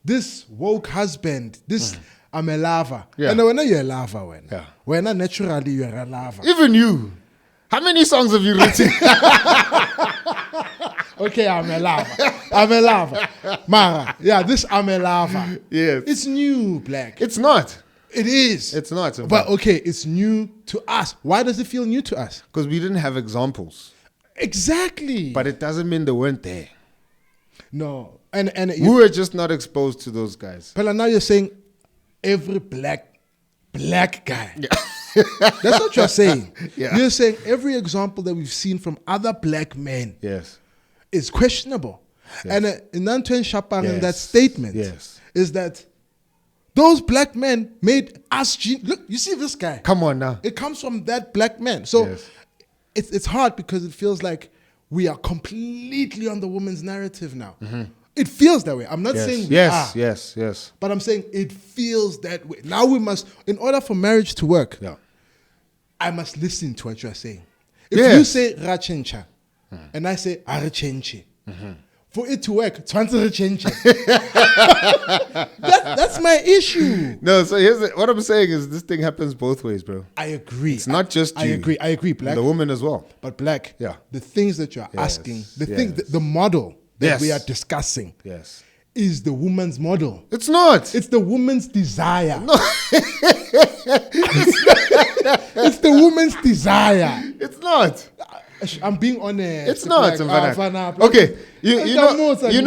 This woke husband, this I'm a lover. Yeah. And when you're a lover, when Yeah. naturally you're a lover. Even you. How many songs have you written? Okay, I'm a lover. Mara, this I'm a lover. Yes. It's new, Black. It's not. It is. It's not. But okay, it's new to us. Why does it feel new to us? Because we didn't have examples. Exactly. But it doesn't mean they weren't there. No. And We were just not exposed to those guys. But now you're saying every black guy. Yeah. That's what you're saying. Yeah. You're saying every example that we've seen from other black men Yes. is questionable. Yes. And in Antoine Chapang, in that Yes. statement, Yes. is that those black men made us look, you see this guy. Come on now. It comes from that black man. So Yes. it's hard because it feels like we are completely on the woman's narrative now. It feels that way. I'm not saying we yes, are. yes. But I'm saying it feels that way. Now we must, in order for marriage to work, I must listen to what you are saying. If you say rachencha and I say arechenche, for it to work, that's my issue. No, so what I'm saying is this thing happens both ways, bro. I agree. It's not just you. I agree, Black. The woman as well. But Black, the things that you're asking, the model that we are discussing is the woman's model. It's not. It's the woman's desire. No. It's the woman's desire. It's not. I'm being honest. It's not. Like, okay, you know who's he's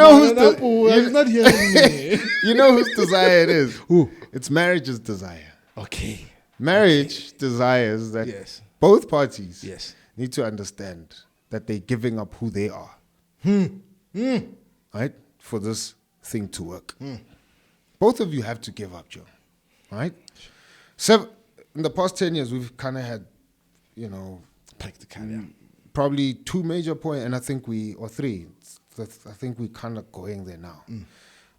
not hearing me. You know whose desire it is? Who? It's marriage's desire. Okay. Marriage desires that both parties need to understand that they're giving up who they are. Right? For this thing to work. Both of you have to give up, Joe. Right? So in the past 10 years, we've kind of had, probably 2 major points, and I think three. I think we're kind of going there now.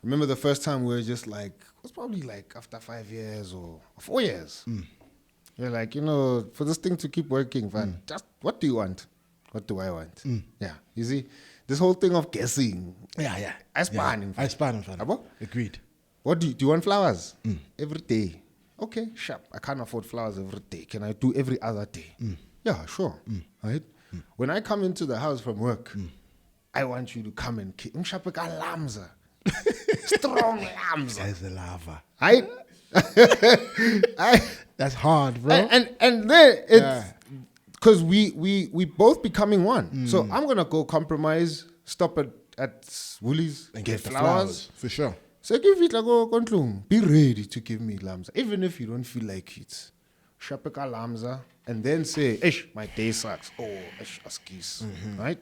Remember the first time we were just like, it was probably like after 5 years or 4 years. You're like, for this thing to keep working, fine. Just what do you want? What do I want? Yeah. You see, this whole thing of guessing. Yeah. I span. Agreed. What do you want flowers? Every day. Okay, sharp. I can't afford flowers every day. Can I do every other day? Yeah, sure. Right? When I come into the house from work, I want you to come and kick. Lamza. Strong lamza. There's a lava. Right? That's hard, bro. And then it's because we both becoming one. So I'm gonna go compromise, stop at Woolies and get flowers. For sure. So give it be ready to give me lamza. Even if you don't feel like it. Shapeka lamza and then say, my day sucks. Askis. Right?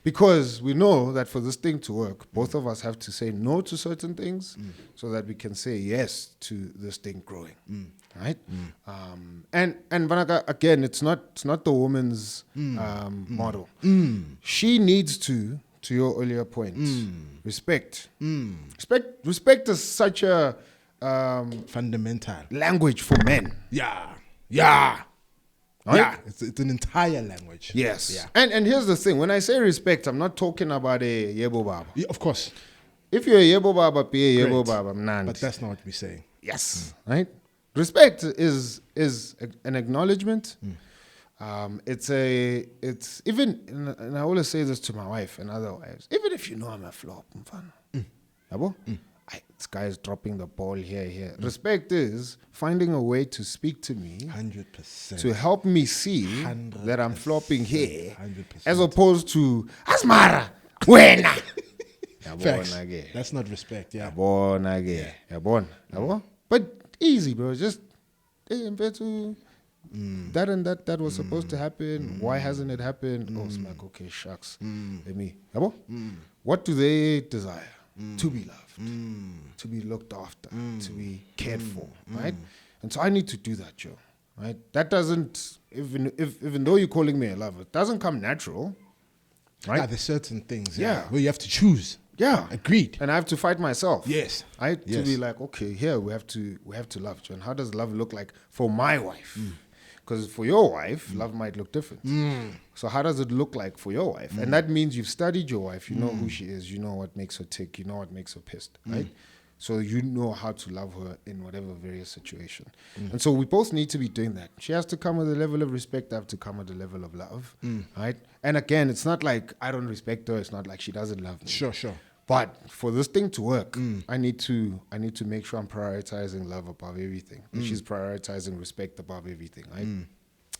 Because we know that for this thing to work, both of us have to say no to certain things so that we can say yes to this thing growing. Right? And Vanaka, again, it's not the woman's model. She needs to your earlier point, respect. Respect is such a fundamental language for men. Yeah. Right? Yeah. It's an entire language. Yes. Yeah. And here's the thing. When I say respect, I'm not talking about a yebo baba. Yeah, of course. If you're a yebo baba, be a yebo baba. But that's not what we're saying. Yes. Right? Respect is an acknowledgement. It's even, and I always say this to my wife and other wives, even if you know I'm a flop, this guy is dropping the ball here. Respect is finding a way to speak to me 100%. to help me see 100%. That I'm flopping here 100%. As opposed to Asmara, wena. Facts. That's not respect, yeah. But easy, bro. Just that and that was supposed to happen. Why hasn't it happened? Oh, it's like, okay, shucks. Let me. What do they desire? To be loved, to be looked after, to be cared for, right? And so I need to do that, Joe. Right? That doesn't, even though you're calling me a lover, it doesn't come natural, right? Yeah, there's certain things, where you have to choose. Yeah, agreed. And I have to fight myself. Yes, right. To be like, okay, here we have to love, Joe. And how does love look like for my wife? Because for your wife, love might look different. So how does it look like for your wife? And that means you've studied your wife. You know who she is. You know what makes her tick. You know what makes her pissed, right? So you know how to love her in whatever various situation. And so we both need to be doing that. She has to come with a level of respect. I have to come with a level of love, right? And again, it's not like I don't respect her. It's not like she doesn't love me. Sure. But for this thing to work, I need to make sure I'm prioritizing love above everything. And she's prioritizing respect above everything, right?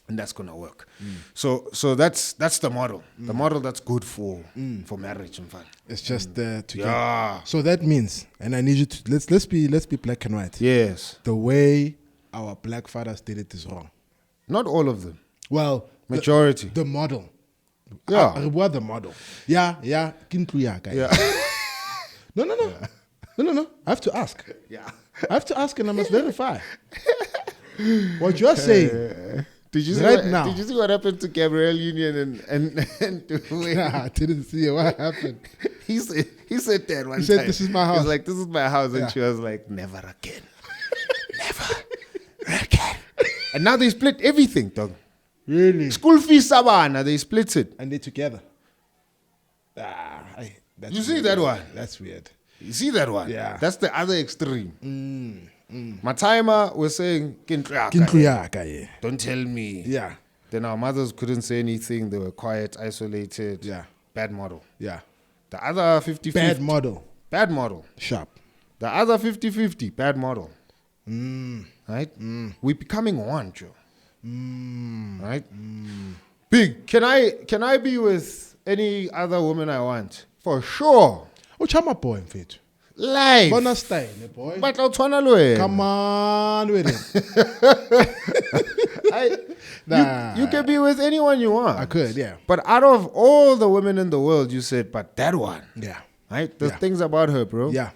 And that's gonna work. So that's the model. The model that's good for marriage and fun. It's just there together. Yeah. So that means, and I need you to let's be black and white. Yes. The way our black fathers did it is wrong. Not all of them. Well, majority. The model. Yeah. What the model? Yeah. Yeah. No. I have to ask. Yeah. I have to ask and I must verify. What you're saying Did you see Right what, now. Did you see what happened to Gabrielle Union and Nah, I didn't see it. What happened? he said that one He said, time. "This is my He was house." like, "This is my house," Yeah. and she was like, "Never again, never again." And now they split everything, dog. Really? School fees, Sabana, they split it. And they together. That's You see weird. that one? That's weird. You see that one? Yeah. That's the other extreme. My timer was saying, Kindlu yaka, yeah. don't tell me. Yeah. Then our mothers couldn't say anything. They were quiet, isolated. Yeah. Bad model. Yeah. The other 50-50. Bad model. Bad model. Sharp. The other 50-50. Bad model. Mm. Right? We're becoming one, Joe. Right? Big. Can I be with any other woman I want? For sure. Uchama boy, mfethu. Life. Bona style, boy. But utshwana le wena. Come on with it. You can be with anyone you want. I could, yeah. But out of all the women in the world, you said, but that one. Yeah. Right? There's Yeah. things about her, bro. Yeah.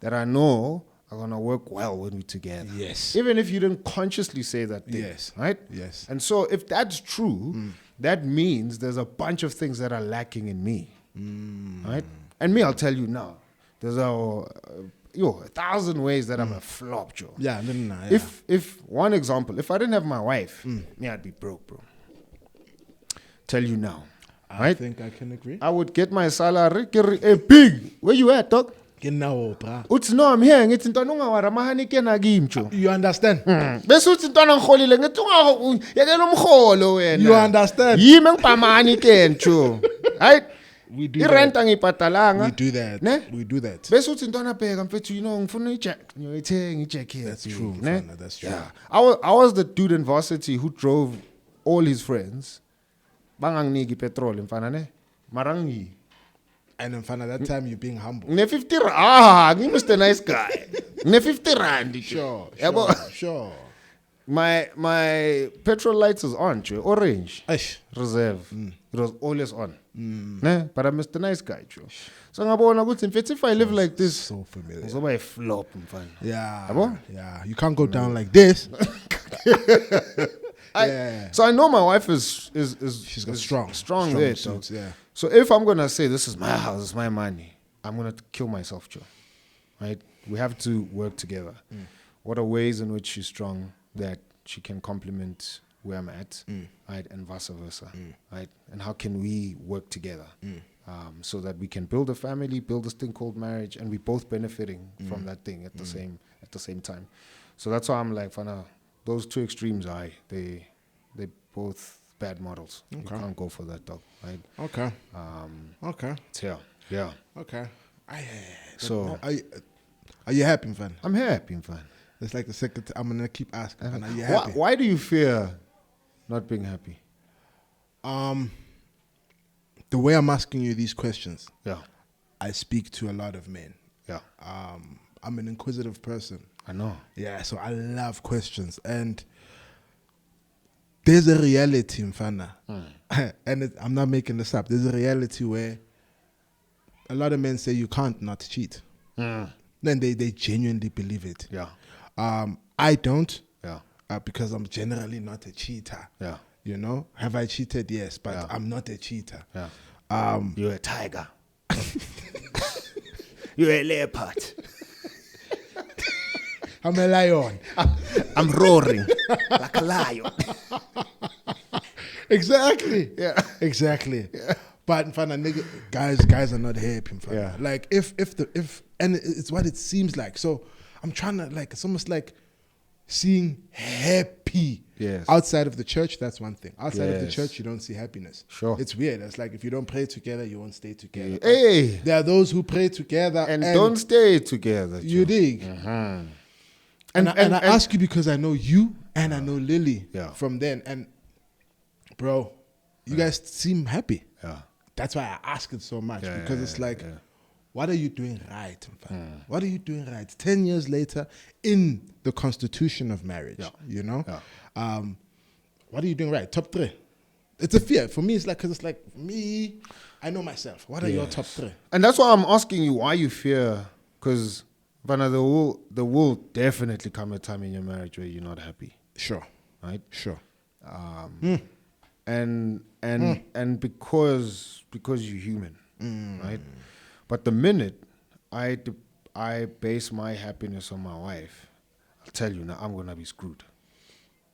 That I know are going to work well when we're together. Yes. Even if you didn't consciously say that thing. Yes. Right? Yes. And so if that's true, that means there's a bunch of things that are lacking in me. Right? And me, I'll tell you now. There's a 1,000 ways that I'm a flop, Joe. Yeah, yeah. If one example, if I didn't have my wife, me, I'd be broke, bro. Tell you now. I think I can agree. I would get my salary, big. Where you at, dog? Genau, bra. Uthi no, I'm here. Ngithi ntwana ungawaramahani kena kimi, Joe. You understand? Bese uthi ntwana ngikholile ngithi yakela umkholo wena. You understand? Yimi ngipamani ke Joe. Right? We do I-rent that. angiyipatalanga. We do that. Ne? We do that. Bese uthi ntwana bheka mfethu ngifuna ijack. Ngiyoyithenga ijack here. That's true, Ne? mfana, that's true. Yeah. I was the dude in varsity who drove all his friends. Banganginiki petrol mfana ne? Marangi. And then finally, that time you're being humble. Ne 50 rand. He Mr. Nice Guy. Ne 50 rand. Sure, Yabo. sure. My petrol lights was on, Joe. Orange. Eish. Reserve. It was always on. Ne? But I'm Mr. Nice Guy, Joe. So ngabona ukuthi if I live like this, So familiar. ngizoba a flop mfana. Yeah. Yabo? Yeah. You can't go down like this. So I know my wife is She's got is strong there. suits, So, yeah. so if I'm gonna say this is my house, it's my money, I'm gonna kill myself, Joe. Right? We have to work together. What are ways in which she's strong that she can complement where I'm at, right, and vice versa, right? And how can we work together so that we can build a family, build this thing called marriage, and we both benefiting from that thing at the same time. So that's why I'm like, Fana, those two extremes, they both bad models. You can't go for that, dog, right? Okay. Okay. So, yeah. Okay. So Are you happy, man? I'm happy, man. It's like the second time I'm gonna keep asking. Are you happy? Why do you fear not being happy? The way I'm asking you these questions, Yeah. I speak to a lot of men. Yeah. I'm an inquisitive person. I know. Yeah, so I love questions. And there's a reality, Mfana. And I'm not making this up. There's a reality where a lot of men say you can't not cheat. Then they genuinely believe it. Yeah. I don't. Yeah. Because I'm generally not a cheater. Yeah. You know? Have I cheated? Yes, but Yeah. I'm not a cheater. Yeah. You're a tiger. You're a leopard. I'm a lion. I'm roaring like a lion. Exactly. Yeah. Exactly. Yeah. But Mfana, nigga, guys are not happy, Mfana. Yeah. Like if and it's what it seems like. So I'm trying to it's almost like seeing happy. Yes. Outside of the church, that's one thing. Outside of the Yes. church, you don't see happiness. Sure. It's weird. It's like if you don't pray together, you won't stay together. Hey. There are those who pray together And don't stay together. You Joe. dig? And I ask you because I know you and I know Lily from then. And bro, you guys seem happy. Yeah. That's why I ask it so much because it's like, what are you doing right? What are you doing right? 10 years later in the constitution of marriage, you know? Yeah. What are you doing right? Top 3. It's a fear. For me, it's like, because it's like, me, I know myself. What are your top 3? And that's why I'm asking you why you fear, because Vanna, there will definitely come a time in your marriage where you're not happy. Sure. Right? Sure. And because you're human, right? But the minute I base my happiness on my wife, I'll tell you now, I'm gonna be screwed.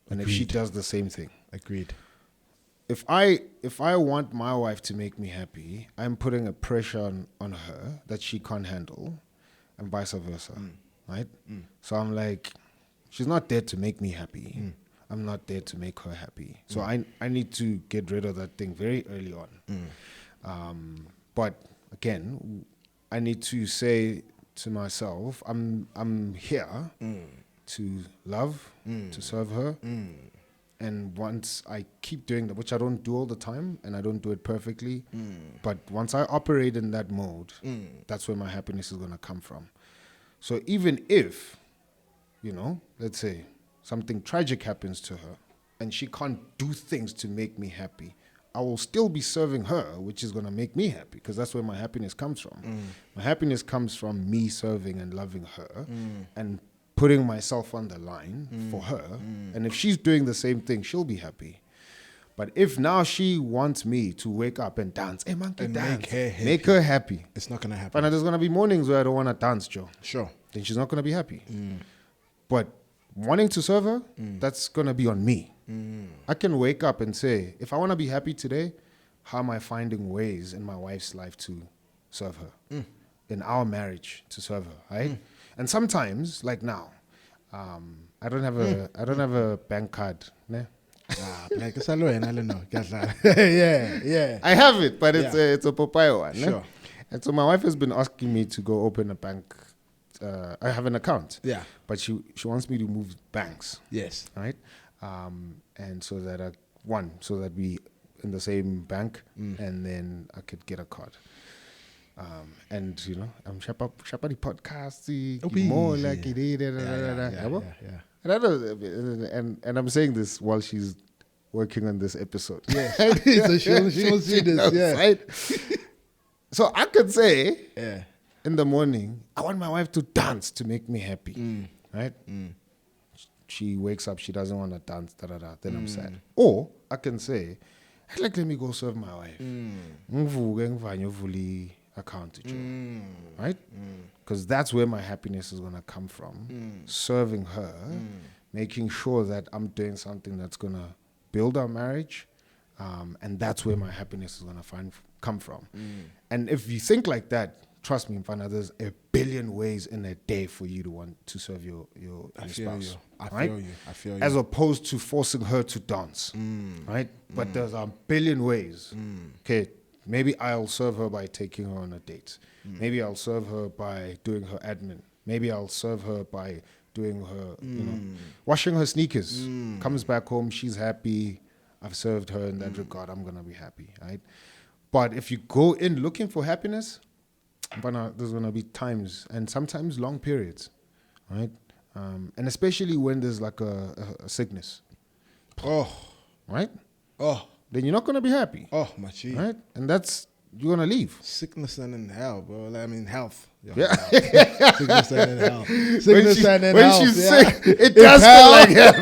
And if she does the same thing, agreed. If I want my wife to make me happy, I'm putting a pressure on her that she can't handle, and vice versa, right? So I'm like, she's not there to make me happy. I'm not there to make her happy. So I need to get rid of that thing very early on. But again, I need to say to myself, I'm here to love, to serve her. And once I keep doing that, which I don't do all the time, and I don't do it perfectly, but once I operate in that mode, that's where my happiness is going to come from. So even if, let's say something tragic happens to her and she can't do things to make me happy, I will still be serving her, which is going to make me happy, because that's where my happiness comes from. My happiness comes from me serving and loving her and putting myself on the line for her. And if she's doing the same thing, she'll be happy. But if now she wants me to wake up and dance, hey man, dance, make her happy. It's not going to happen. But there's going to be mornings where I don't want to dance, Joe. Sure. Then she's not going to be happy. But wanting to serve her, that's going to be on me. I can wake up and say, if I want to be happy today, how am I finding ways in my wife's life to serve her? In our marriage, to serve her, right? And sometimes, like now, I don't have a bank card. Ne? Like I don't know. Yeah. I have it, but it's a Popeye one. Sure. Ne? And so my wife has been asking me to go open a bank. I have an account. Yeah. But she wants me to move banks. Yes. Right? And so that so that we in the same bank, and then I could get a card. And I'm Shapari podcast more like it is. And I'm saying this while she's working on this episode. Yeah. So she'll see this. Yeah. Right? So I could say, yeah, in the morning, I want my wife to dance to make me happy. Right? She wakes up, she doesn't want to dance, then I'm sad. Or I can say, let me go serve my wife. Account, right? Because that's where my happiness is going to come from. Serving her, making sure that I'm doing something that's going to build our marriage, and that's where my happiness is going to come from. And if you think like that, trust me, Mfana, there's a billion ways in a day for you to want to serve your spouse. I feel you. As opposed to forcing her to dance, right? But there's a billion ways. Okay, maybe I'll serve her by taking her on a date. Maybe I'll serve her by doing her admin. Maybe I'll serve her by doing her, washing her sneakers. Comes back home, she's happy. I've served her in that regard. I'm going to be happy, right? But if you go in looking for happiness, there's going to be times, and sometimes long periods, right? And especially when there's like a sickness. Oh. Right? Oh. Then you're not going to be happy. Oh, my G. Right? And you're going to leave. Sickness and in hell, bro. I mean, health. Yeah. Sickness and in health. Sickness and in when health. When she's sick, it does feel like hell,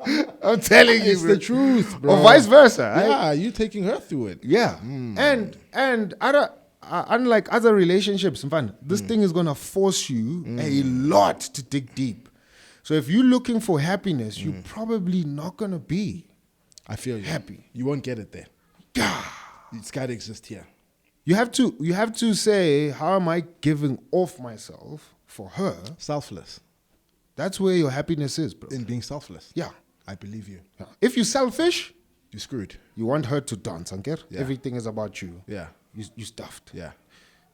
bro. I'm telling you, it's bro. the truth, bro. Or vice versa. Right? Yeah, you taking her through it. Yeah. And unlike other relationships, this thing is going to force you a lot to dig deep. So if you're looking for happiness, you're probably not going to be happy. You won't get it there. Yeah. It's got to exist here. You have to say, how am I giving off myself for her? Selfless. That's where your happiness is, bro. In being selfless. Yeah. I believe you. Yeah. If you're selfish, you're screwed. You want her to dance, okay? Yeah. Everything is about you. Yeah. You stuffed. Yeah.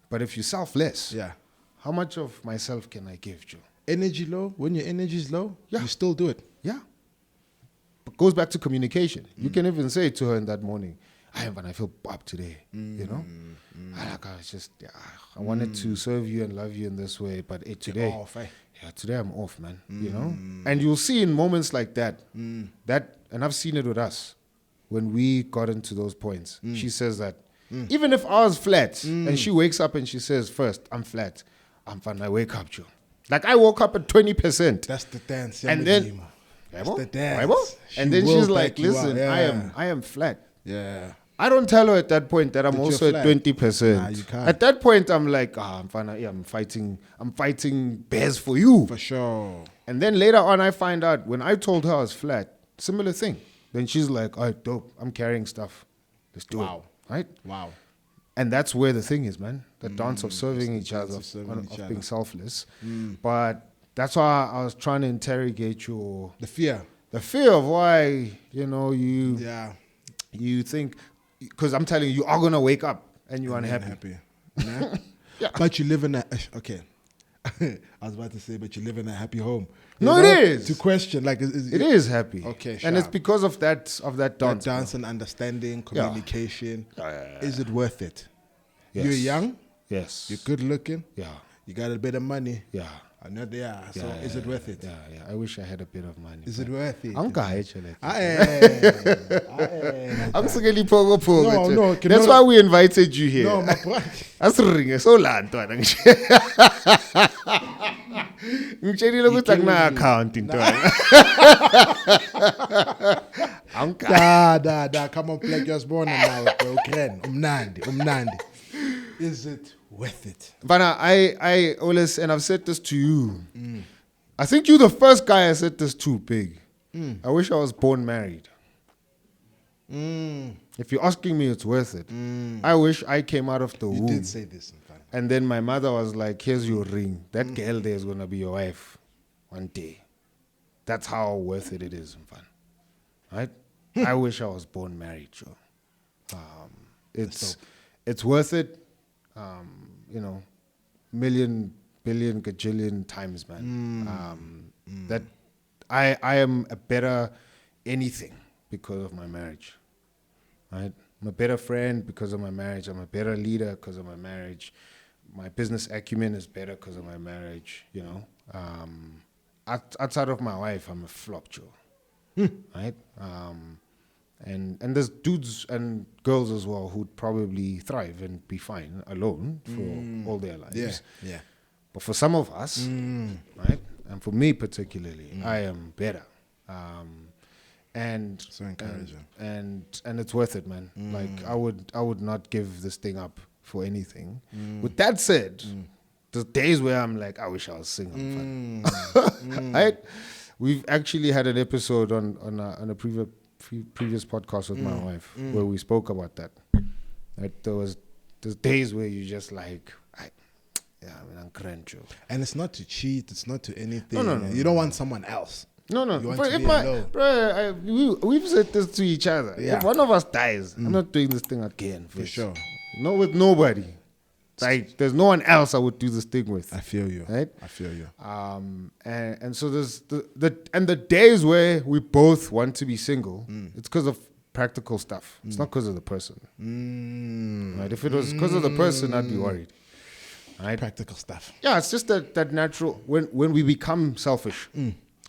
But if you're selfless, yeah, how much of myself can I give you? Energy low. When your energy is low, yeah, you still do it. Yeah. But goes back to communication. You can even say to her in that morning, I feel up today, I wanted to serve you and love you in this way, but today, today I'm off, man, And you'll see in moments like that, and I've seen it with us, when we got into those points, she says that, even if I was flat, and she wakes up and she says, first, I'm flat, I'm fine, I wake up, Joe. Like I woke up at 20%. That's the dance. And then, It's the dance. And then she's like, listen, I am flat. Yeah. I don't tell her at that point that I'm That also you're at flat. 20%. Nah, you can't. At that point, I'm like, I'm fighting bears for you. For sure. And then later on, I find out when I told her I was flat, similar thing. Then she's like, oh, dope, I'm carrying stuff. Let's do it. Right? Wow. And that's where the thing is, man. The dance of serving each other, of being selfless. But that's why I was trying to interrogate the fear of why, you think, because I'm telling you are going to wake up and you're unhappy. Yeah? Yeah. But you live in okay. I was about to say, but you live in a happy home. No, it is. To question, like, it is happy. Okay, and it's because of that dance. Dance and understanding, communication. Is it worth it? Yes. You're young. Yes. You're good looking. Yeah. You got a bit of money. Yeah. I know they are. So is it worth it? Yeah. I wish I had a bit of money. Is it worth it? I'm actually. I'm singing pogo. No. That's why we invited you here. No, my brother. That's ringing so loud. Ngitshela ukuthi akuna account intwana. Da come on, Black, you was born now, bro. Umnandi. Is it worth it? But I always, and I've said this to you. I think you're the first guy I said this to, Big. I wish I was born married. If you're asking me, it's worth it. I wish I came out of the womb. You did say this, in fact. And then my mother was like, here's your ring. That girl there is going to be your wife one day. That's how worth it is, in fact. Right? I wish I was born married, Joe. It's worth it. Million, billion, gajillion times, man. That I am a better anything because of my marriage. Right? I'm a better friend because of my marriage. I'm a better leader because of my marriage. My business acumen is better because of my marriage. Outside of my wife, I'm a flop, Joe. Right? And there's dudes and girls as well who'd probably thrive and be fine alone for all their lives. Yeah. But for some of us, right, and for me particularly, I am better. And so encouraging. And it's worth it, man. Like I would not give this thing up for anything. With that said, there's days where I'm like, I wish I was single. Right? We've actually had an episode on a previous podcast with my wife where we spoke about that. Right? There's days where you just like, I'm cranky. And it's not to cheat. It's not to anything. No. You don't want someone else. No. You want to be alone. We've said this to each other. Yeah. If one of us dies, I'm not doing this thing again. For sure. No, with nobody. Like, there's no one else I would do this thing with. I feel you. Right? I feel you. And so there's the days where we both want to be single, it's because of practical stuff. It's not because of the person. Right? If it was because of the person, I'd be worried. Right? Practical stuff. Yeah, it's just that natural when we become selfish.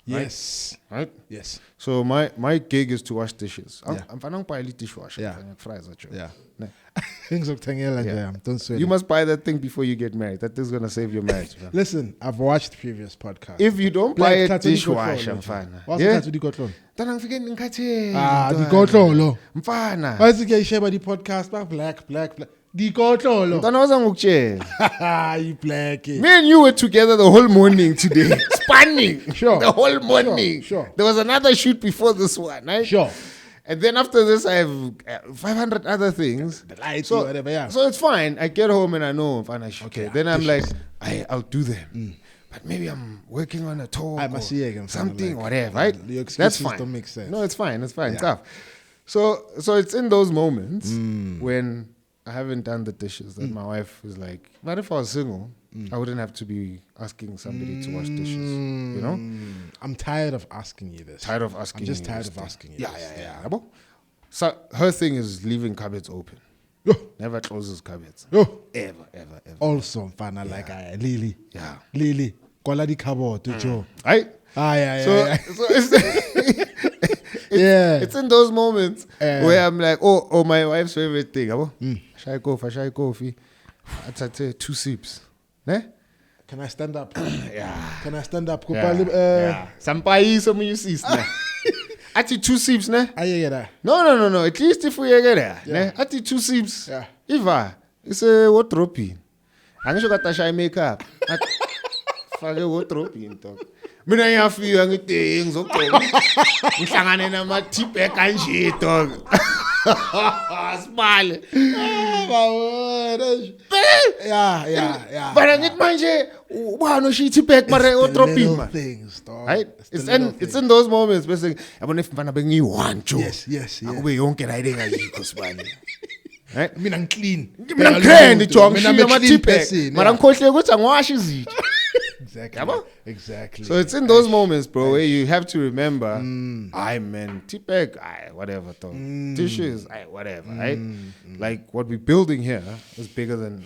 Yes. Right? Yes. So my gig is to wash dishes. Yeah. I'm finding a dishwasher. Yeah. Yeah. Don't sweat. You must buy that thing before you get married. That thing's gonna save your marriage. Man. Listen, I've watched previous podcasts. If you don't buy a dishwasher, mfana. What's the cut with the Mfana. Mfana. Why is it share the podcast? Black. The Kotlolo. Mfana was ngukutshela. You black. Me and you were together the whole morning today. Spanning. Sure. The whole morning. Sure. There was another shoot before this one, right? Sure. And then after this, I have 500 other things. The lights, so, whatever, yeah. So it's fine. I get home and I know. Okay. Then I'm like, dishes. I'll do them. But maybe I'm working on a talk I must see again, something, like, whatever, right? Your excuses That's fine. don't make sense. No, it's fine. It's fine. Yeah. Tough. So it's in those moments when I haven't done the dishes that my wife is like, but if I was single, I wouldn't have to be asking somebody to wash dishes. You know? I'm tired of asking you this. Tired of asking I'm just you tired this of thing. asking you Yeah. this. So her thing is leaving cupboards open. Yo. Never closes cupboards. Yo. Ever. Also, Fana, like Lily. Yeah. Lily. Quality cupboard to Joe. Right? Yeah. So it's in those moments where I'm like, oh, my wife's favorite thing. Shai coffee. I take 2 sips. Ne? Can I stand up? Yeah. Can I stand up? Sampai some you see, ne? Ati 2 sips, ne? Yeah. No. At least if we get there, ne? Ati 2 sips. Yeah. Iva, it's a wardrobe. Angisho kata shy makeup. Fake wardrobe into. Mina ngiyafika ngithi ngizogcoka. Ngihlangane nama tip kanje dog. Smile. Yeah. But ngithi manje ubani oshithi back mara wardrobe man. Things, dog. Right? It's in those moments bese yabona if mfana bengiyi-1 jo. Yes. Akube yonke la into engayikho sibani. Right? Mina ngiclean. Mina ngikhende jo ngishiya ama tip person. mara ngikhohle ukuthi angiwashi izitho. Exactly. So it's in those moments, bro, where you have to remember, I man, T-Pack, whatever, tissues, whatever, right? Like what we're building here is bigger than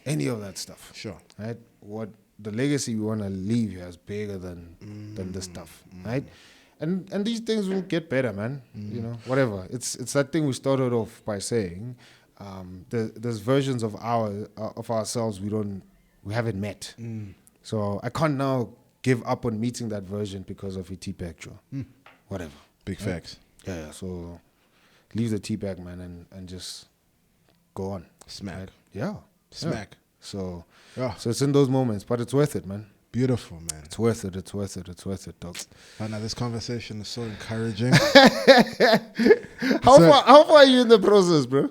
any of that stuff. Sure. Right? What the legacy we want to leave here is bigger than this stuff, right? And these things will get better, man. You know, whatever. It's that thing we started off by saying. There's versions of ourselves we haven't met. So I can't now give up on meeting that version because of a T-Pack, whatever. Big facts. Yeah. So leave the T-Pack, man, and just go on. Smack. Right? Yeah. Smack. Yeah. So it's in those moments, but it's worth it, man. Beautiful, man. It's worth it, dog. Now this conversation is so encouraging. How far are you in the process, bro?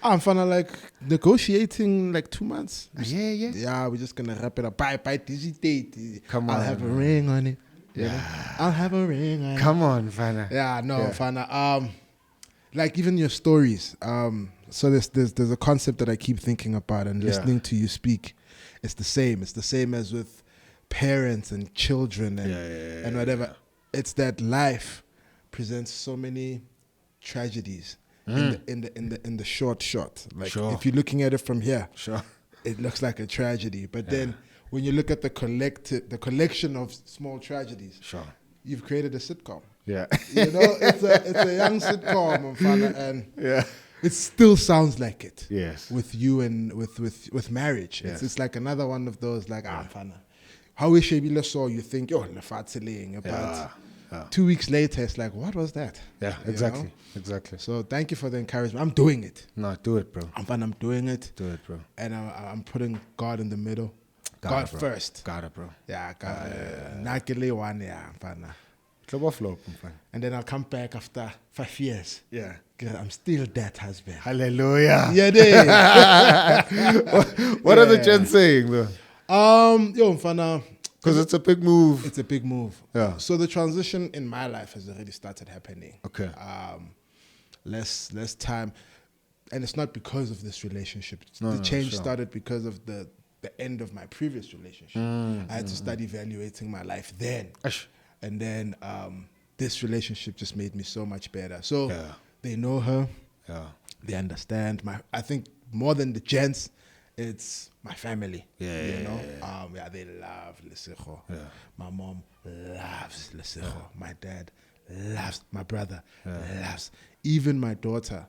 I'm finna like negotiating like 2 months. Yeah. Yeah, we're just gonna wrap it up. Bye, digitate. Come I'll on, have a man. ring on it. Yeah. I'll have a ring on it. Come on, Fana. Yeah, Fana. Like even your stories. So there's a concept that I keep thinking about and listening to you speak. It's the same. It's the same as with parents and children and whatever. It's that life presents so many tragedies. In the short. Like if you're looking at it from here, it looks like a tragedy. But then when you look at the collection of small tragedies, you've created a sitcom. Yeah. You know, it's a young sitcom, and it still sounds like it. Yes. With you and with marriage. Yes. It's like another one of those like fana. How we saw you think, but 2 weeks later, it's like, what was that? Yeah, exactly. Exactly. So thank you for the encouragement. I'm doing it. No, do it, bro. I'm doing it. Do it, bro. And I'm putting God in the middle. God first. Got it, bro. Yeah, God. Nakele one, Flow, and then I'll come back after 5 years. Yeah. I'm still that husband. Hallelujah. Yeah, they. What are the gents saying, though? Mfana. Because it's a big move. It's a big move. Yeah. So the transition in my life has already started happening. Okay. Less time, and it's not because of this relationship. The change started because of the end of my previous relationship. I had to start evaluating my life then, and then this relationship just made me so much better. So they know her. Yeah. They understand. I think more than the gents, it's my family. They love Lesego. Yeah. My mom loves Lesego. My dad loves, my brother loves. Even my daughter,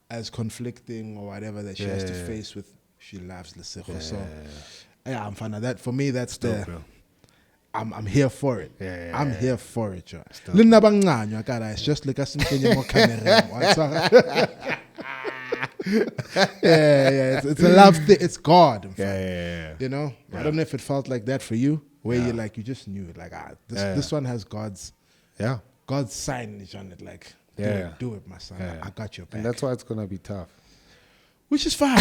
as conflicting or whatever that she has to face with, she loves Lesego. I'm fine. That for me, that's dope, bro. I'm here for it. I'm here for it, Joe. It's just like us more camera. It's a love thing. It's God. You know, I don't know if it felt like that for you, where you like you just knew like this one has God's signage on it. Like do it, my son. I got your back. And that's why it's gonna be tough. Which is fine.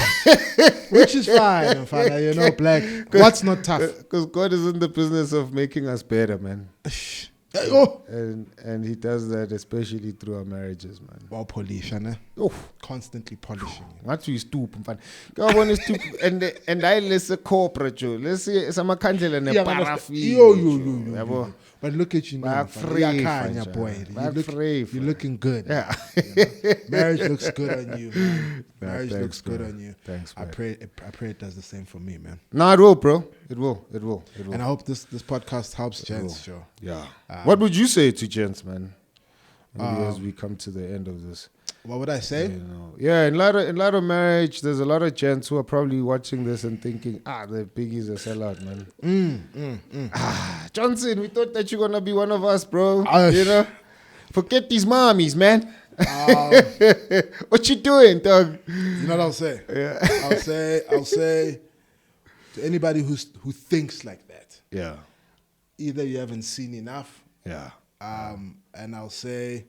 Father, you know, Black. What's not tough? Because God is in the business of making us better, man. And he does that especially through our marriages, man. Well, polish, constantly polishing. What you stupid, man. God want is stupid, and I listen corporate, let's see some candle and a paraffin. Yo. But look at you now, boy. You're looking good. Yeah. You know? Marriage looks good on you, man. Marriage looks good on you. Thanks, man. I pray it does the same for me, man. No, it will, bro. It will. And I hope this podcast helps gents, sure. Yeah. What would you say to gents, man? Maybe as we come to the end of this. What would I say? You know, yeah, in light of marriage, there's a lot of gents who are probably watching this and thinking, the Biggie's a sellout, man. Johnson, we thought that you're gonna be one of us, bro. You know, forget these mommies, man. What you doing, dog? You know what I'll say? Yeah. I'll say to anybody who thinks like that. Yeah. Either you haven't seen enough. Yeah. And I'll say,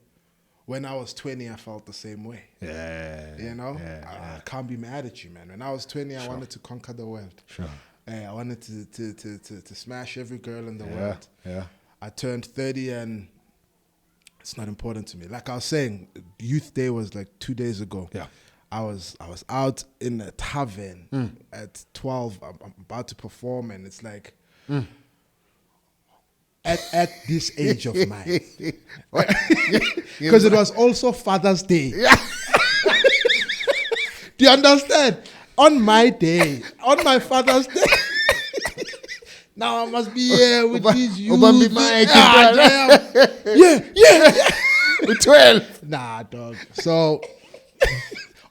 when I was 20, I felt the same way. Yeah. You know, I can't be mad at you, man. When I was 20, I wanted to conquer the world. Sure. I wanted to smash every girl in the world. Yeah. I turned 30 and it's not important to me. Like I was saying, Youth Day was like 2 days ago. Yeah. I was out in a tavern at 12. I'm about to perform, and it's like at this age of mine, because it was also Father's Day. Do you understand? On my day, on my Father's Day. Now I must be here with these youth. Yeah. With 12. Nah, dog. So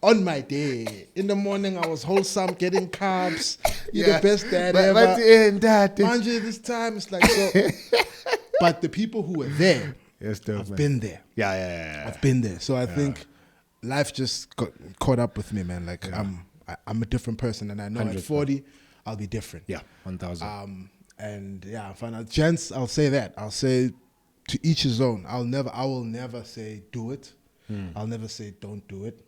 on my day, in the morning, I was wholesome, getting carbs. You're the best dad ever. Mind you, this time it's like so. But the people who were there, I've been there. Yeah. I've been there. So I think life just got caught up with me, man. Like I'm a different person, and I know at 40 I'll be different. Yeah, 1,000. And yeah, final gents, I'll say that. I'll say to each his own. I will never say do it. I'll never say don't do it.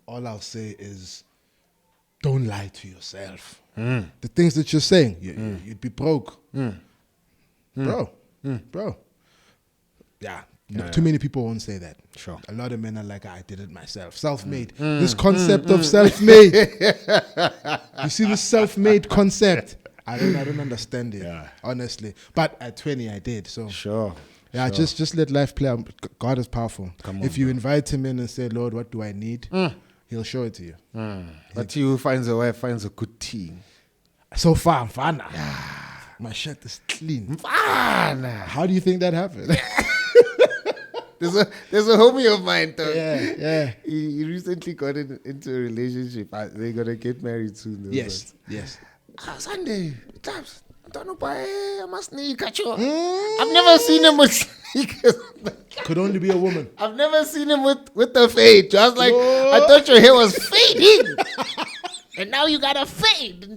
All I'll say is don't lie to yourself. The things that you're saying, you'd be broke. Bro. Yeah. Too many people won't say that. Sure. A lot of men are like, I did it myself. Self-made. This concept of self-made. You see this self-made concept? I don't understand it, honestly. But at 20, I did. So sure. Yeah, sure. just let life play out. God is powerful. If you bro. invite him in and say, Lord, what do I need? He'll show it to you. But he who finds a wife finds a good team. So far, Mfana. My shirt is clean. Mfana. How do you think that happened? There's a homie of mine, though. Yeah. He recently got into a relationship. They're gonna get married soon. Yes. Sunday, Tabs, don't know why I'm a sneaker. I've never seen him with sneakers. Could only be a woman. I've never seen him with the fade. I was like, I thought your hair was fading. And now you got a fade.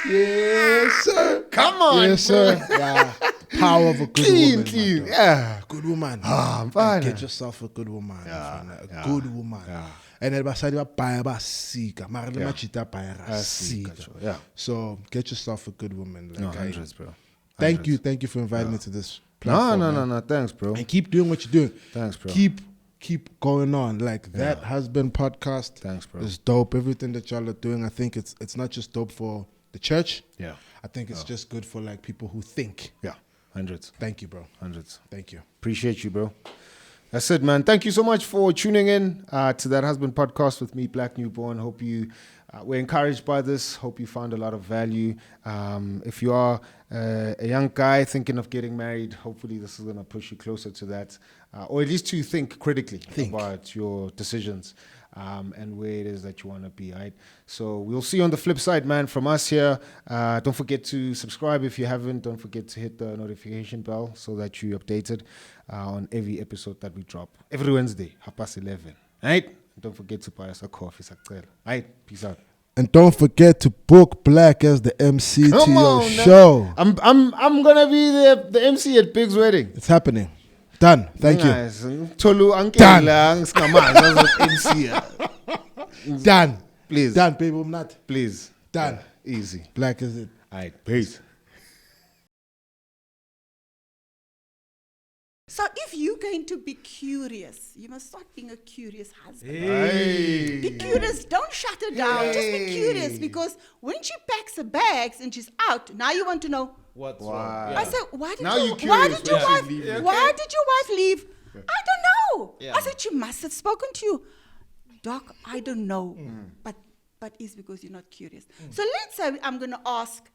Yes, sir. Come on. Yes, sir. Yeah. Power of a good woman. Clean. Yeah. Good woman. I'm fine. Get yourself a good woman. Yeah. Good woman. Yeah. And then basadi ba baya ba sika. Mara le machita baya ra Sika, sika. yeah. So get yourself a good woman. No, Like, hundreds, bro. Thank you for inviting me to this platform. No. Thanks, bro. And keep doing what you're doing. Thanks, bro. Keep going on. Like That Husband podcast. Thanks, bro. Is dope. Everything that y'all are doing, I think it's not just dope for the church. Yeah. I think it's just good for like people who think. Yeah. Hundreds. Thank you, bro. Hundreds. Thank you. Appreciate you, bro. That's it, man. Thank you so much for tuning in to That Husband podcast with me, Black Newborn. Hope you were encouraged by this. Hope you found a lot of value. If you are a young guy thinking of getting married, hopefully this is going to push you closer to that, or at least to think critically about your decisions and where it is that you want to be, right? So we'll see you on the flip side, man, from us here. Don't forget to subscribe if you haven't. Don't forget to hit the notification bell so that you're updated on every episode that we drop. Every Wednesday, 11:30, right? Don't forget to buy us a coffee. Right? Peace out. And don't forget to book Black as the MC to your man. show. I'm gonna be the MC at Big's wedding. It's happening. Done. Thank you. Tolu Done. MC. Done. Please. Done, baby. I'm not. Please. Done. Yeah. Easy. Black is it. All right. Peace. So if you're going to be curious, you must start being a curious husband. Hey. Be curious. Don't shut her down. Just be curious, because when she packs her bags and she's out, now you want to know. What's Wow. wrong? I said, why did Now your you're curious wife leave? Yeah. I don't know. Yeah. I said, she must have spoken to you. Doc, I don't know. But it's because you're not curious. So let's say I'm going to ask